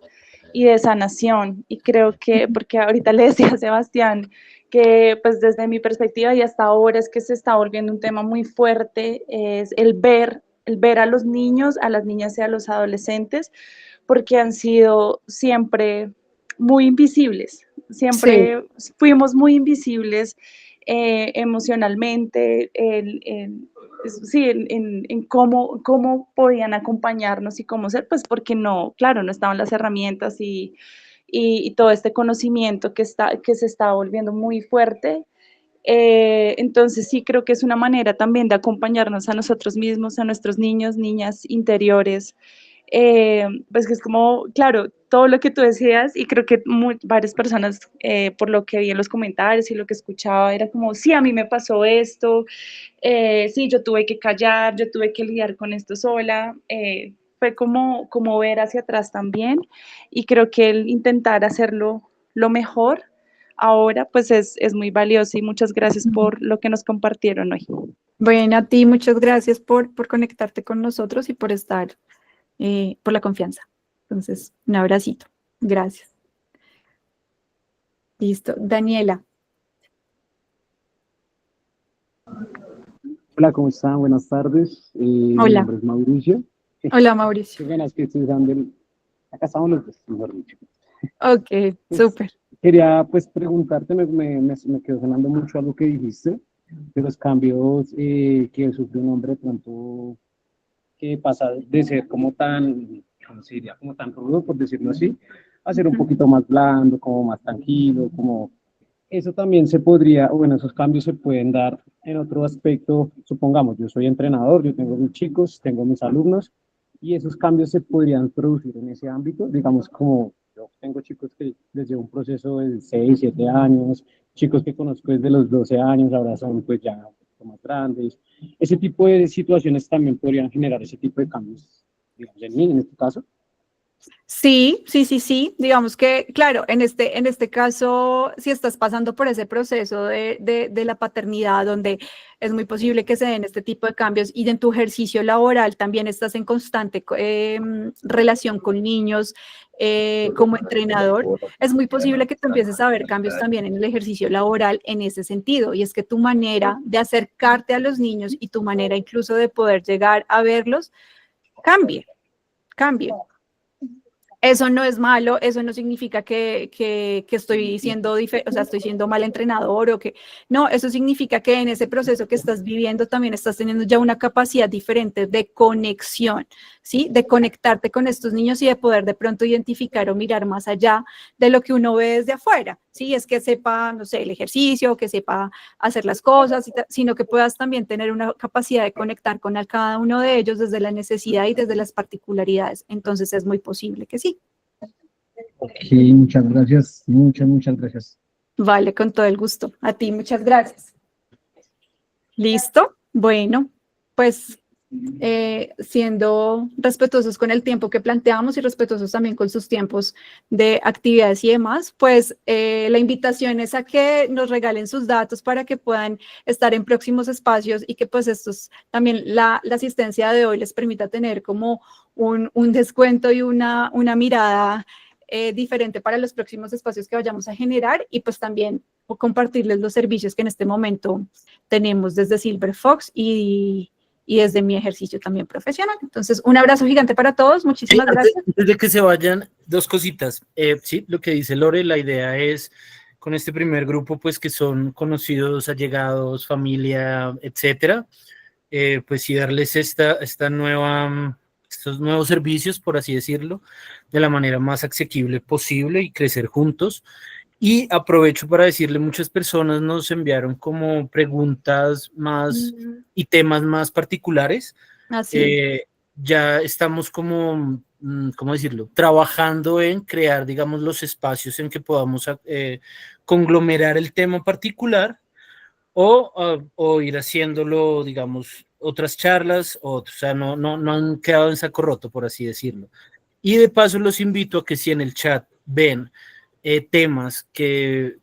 Speaker 3: y de sanación. Y creo que, porque ahorita le decía a Sebastián que pues desde mi perspectiva y hasta ahora es que se está volviendo un tema muy fuerte, es el ver a los niños, a las niñas y a los adolescentes, porque han sido siempre muy invisibles,
Speaker 1: Sí.
Speaker 3: siempre fuimos muy invisibles emocionalmente, sí, en cómo podían acompañarnos y cómo ser, pues porque no, claro, no estaban las herramientas y todo este conocimiento que se está volviendo muy fuerte. Entonces sí creo que es una manera también de acompañarnos a nosotros mismos, a nuestros niños, niñas interiores,
Speaker 8: pues que es como, claro, todo lo que tú decías y creo que varias personas, por lo que vi en los comentarios y lo que escuchaba, era como, sí, a mí me pasó esto, sí, yo tuve que callar, yo tuve que lidiar con esto sola, fue como ver hacia atrás también y creo que el intentar hacerlo lo mejor ahora pues es muy valioso y muchas gracias por lo que nos compartieron hoy.
Speaker 1: Bueno, a ti muchas gracias por conectarte con nosotros y por estar, por la confianza. Entonces, un abracito. Gracias. Listo. Daniela.
Speaker 9: Hola, ¿cómo están? Buenas tardes. Mi
Speaker 1: Hola.
Speaker 9: nombre es Mauricio.
Speaker 1: Hola, Mauricio.
Speaker 9: Qué ganas que estoy usando acá estamos los dos, mejor dicho.
Speaker 1: Ok,
Speaker 9: Pues,
Speaker 1: súper.
Speaker 9: quería pues preguntarte, me quedó sonando mucho algo que dijiste, de los cambios que sufre un hombre de pronto que pasa de ser como tan, ¿cómo se diría? Como tan rudo, por decirlo así, a ser un poquito más blando, como más tranquilo, como eso también se podría, o bueno, esos cambios se pueden dar en otro aspecto. Supongamos, yo soy entrenador, yo tengo mis chicos, tengo mis alumnos, y esos cambios se podrían producir en ese ámbito. Digamos, como yo tengo chicos que desde un proceso de 6 7 años, chicos que conozco desde los 12 años, ahora son pues ya un poquito más grandes. Ese tipo de situaciones también podrían generar ese tipo de cambios, digamos, en mí, en este caso.
Speaker 1: Sí, sí, sí, sí. Digamos que, claro, en este caso, si estás pasando por ese proceso de la paternidad, donde es muy posible que se den este tipo de cambios y en tu ejercicio laboral también estás en constante relación con niños como entrenador, es muy posible que tú empieces a ver cambios también en el ejercicio laboral en ese sentido. Y es que tu manera de acercarte a los niños y tu manera incluso de poder llegar a verlos cambie. Eso no es malo, eso no significa que estoy siendo, o sea, estoy siendo mal entrenador o que, no, eso significa que en ese proceso que estás viviendo también estás teniendo ya una capacidad diferente de conexión, ¿sí? De conectarte con estos niños y de poder de pronto identificar o mirar más allá de lo que uno ve desde afuera, ¿sí? Es que sepa, no sé, el ejercicio, que sepa hacer las cosas, sino que puedas también tener una capacidad de conectar con cada uno de ellos desde la necesidad y desde las particularidades. Entonces es muy posible que sí.
Speaker 9: Ok, muchas gracias, muchas gracias.
Speaker 1: Vale, con todo el gusto. A ti, muchas gracias. ¿Listo? Bueno, pues siendo respetuosos con el tiempo que planteamos y respetuosos también con sus tiempos de actividades y demás, pues la invitación es a que nos regalen sus datos para que puedan estar en próximos espacios y que pues estos también la asistencia de hoy les permita tener como un descuento y una mirada diferente para los próximos espacios que vayamos a generar y pues también compartirles los servicios que en este momento tenemos desde Silver Fox y desde mi ejercicio también profesional. Entonces, un abrazo gigante para todos, muchísimas gracias.
Speaker 2: Antes de que se vayan, dos cositas. Sí, lo que dice Lore, la idea es con este primer grupo, pues que son conocidos, allegados, familia, etcétera, pues sí darles esta nueva, estos nuevos servicios, por así decirlo, de la manera más asequible posible y crecer juntos. Y aprovecho para decirle, muchas personas nos enviaron como preguntas más y temas más particulares.
Speaker 1: Así.
Speaker 2: Ya estamos como, ¿cómo decirlo? Trabajando en crear, digamos, los espacios en que podamos conglomerar el tema particular o ir haciéndolo, digamos, otras charlas, o sea, no han quedado en saco roto, por así decirlo. Y de paso los invito a que si en el chat ven temas que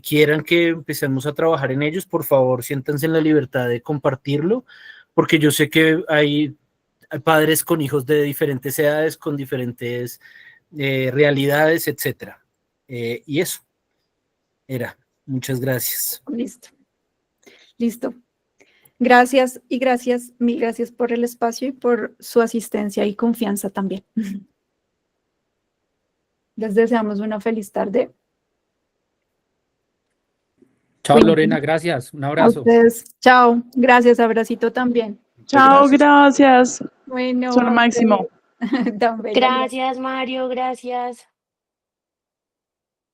Speaker 2: quieran que empecemos a trabajar en ellos, por favor, siéntanse en la libertad de compartirlo, porque yo sé que hay padres con hijos de diferentes edades, con diferentes realidades, etcétera. Y eso era. Muchas gracias.
Speaker 1: Listo. Listo. Gracias y gracias, mil gracias por el espacio y por su asistencia y confianza también. Les deseamos una feliz tarde.
Speaker 5: Chao,
Speaker 1: Bueno,
Speaker 5: Lorena, gracias. Un
Speaker 1: a
Speaker 5: abrazo.
Speaker 1: ustedes, chao. Gracias, abracito también.
Speaker 8: Chao, gracias.
Speaker 1: Bueno,
Speaker 8: Son lo
Speaker 1: a
Speaker 8: máximo.
Speaker 1: ustedes. Tan bella, gracias.
Speaker 6: Gracias, Mario, gracias.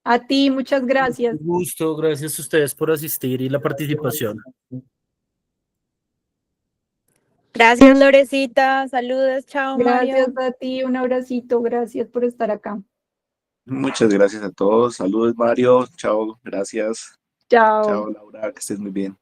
Speaker 1: A ti, muchas gracias.
Speaker 2: Un gusto, gracias a ustedes por asistir y la participación.
Speaker 10: Gracias, Lorecita. Saludos, chao, Mario.
Speaker 1: Gracias a ti, un abracito, gracias por estar acá.
Speaker 11: Muchas gracias a todos. Saludos, Mario. Chao, gracias.
Speaker 1: Chao.
Speaker 11: Chao, Laura, que estés muy bien.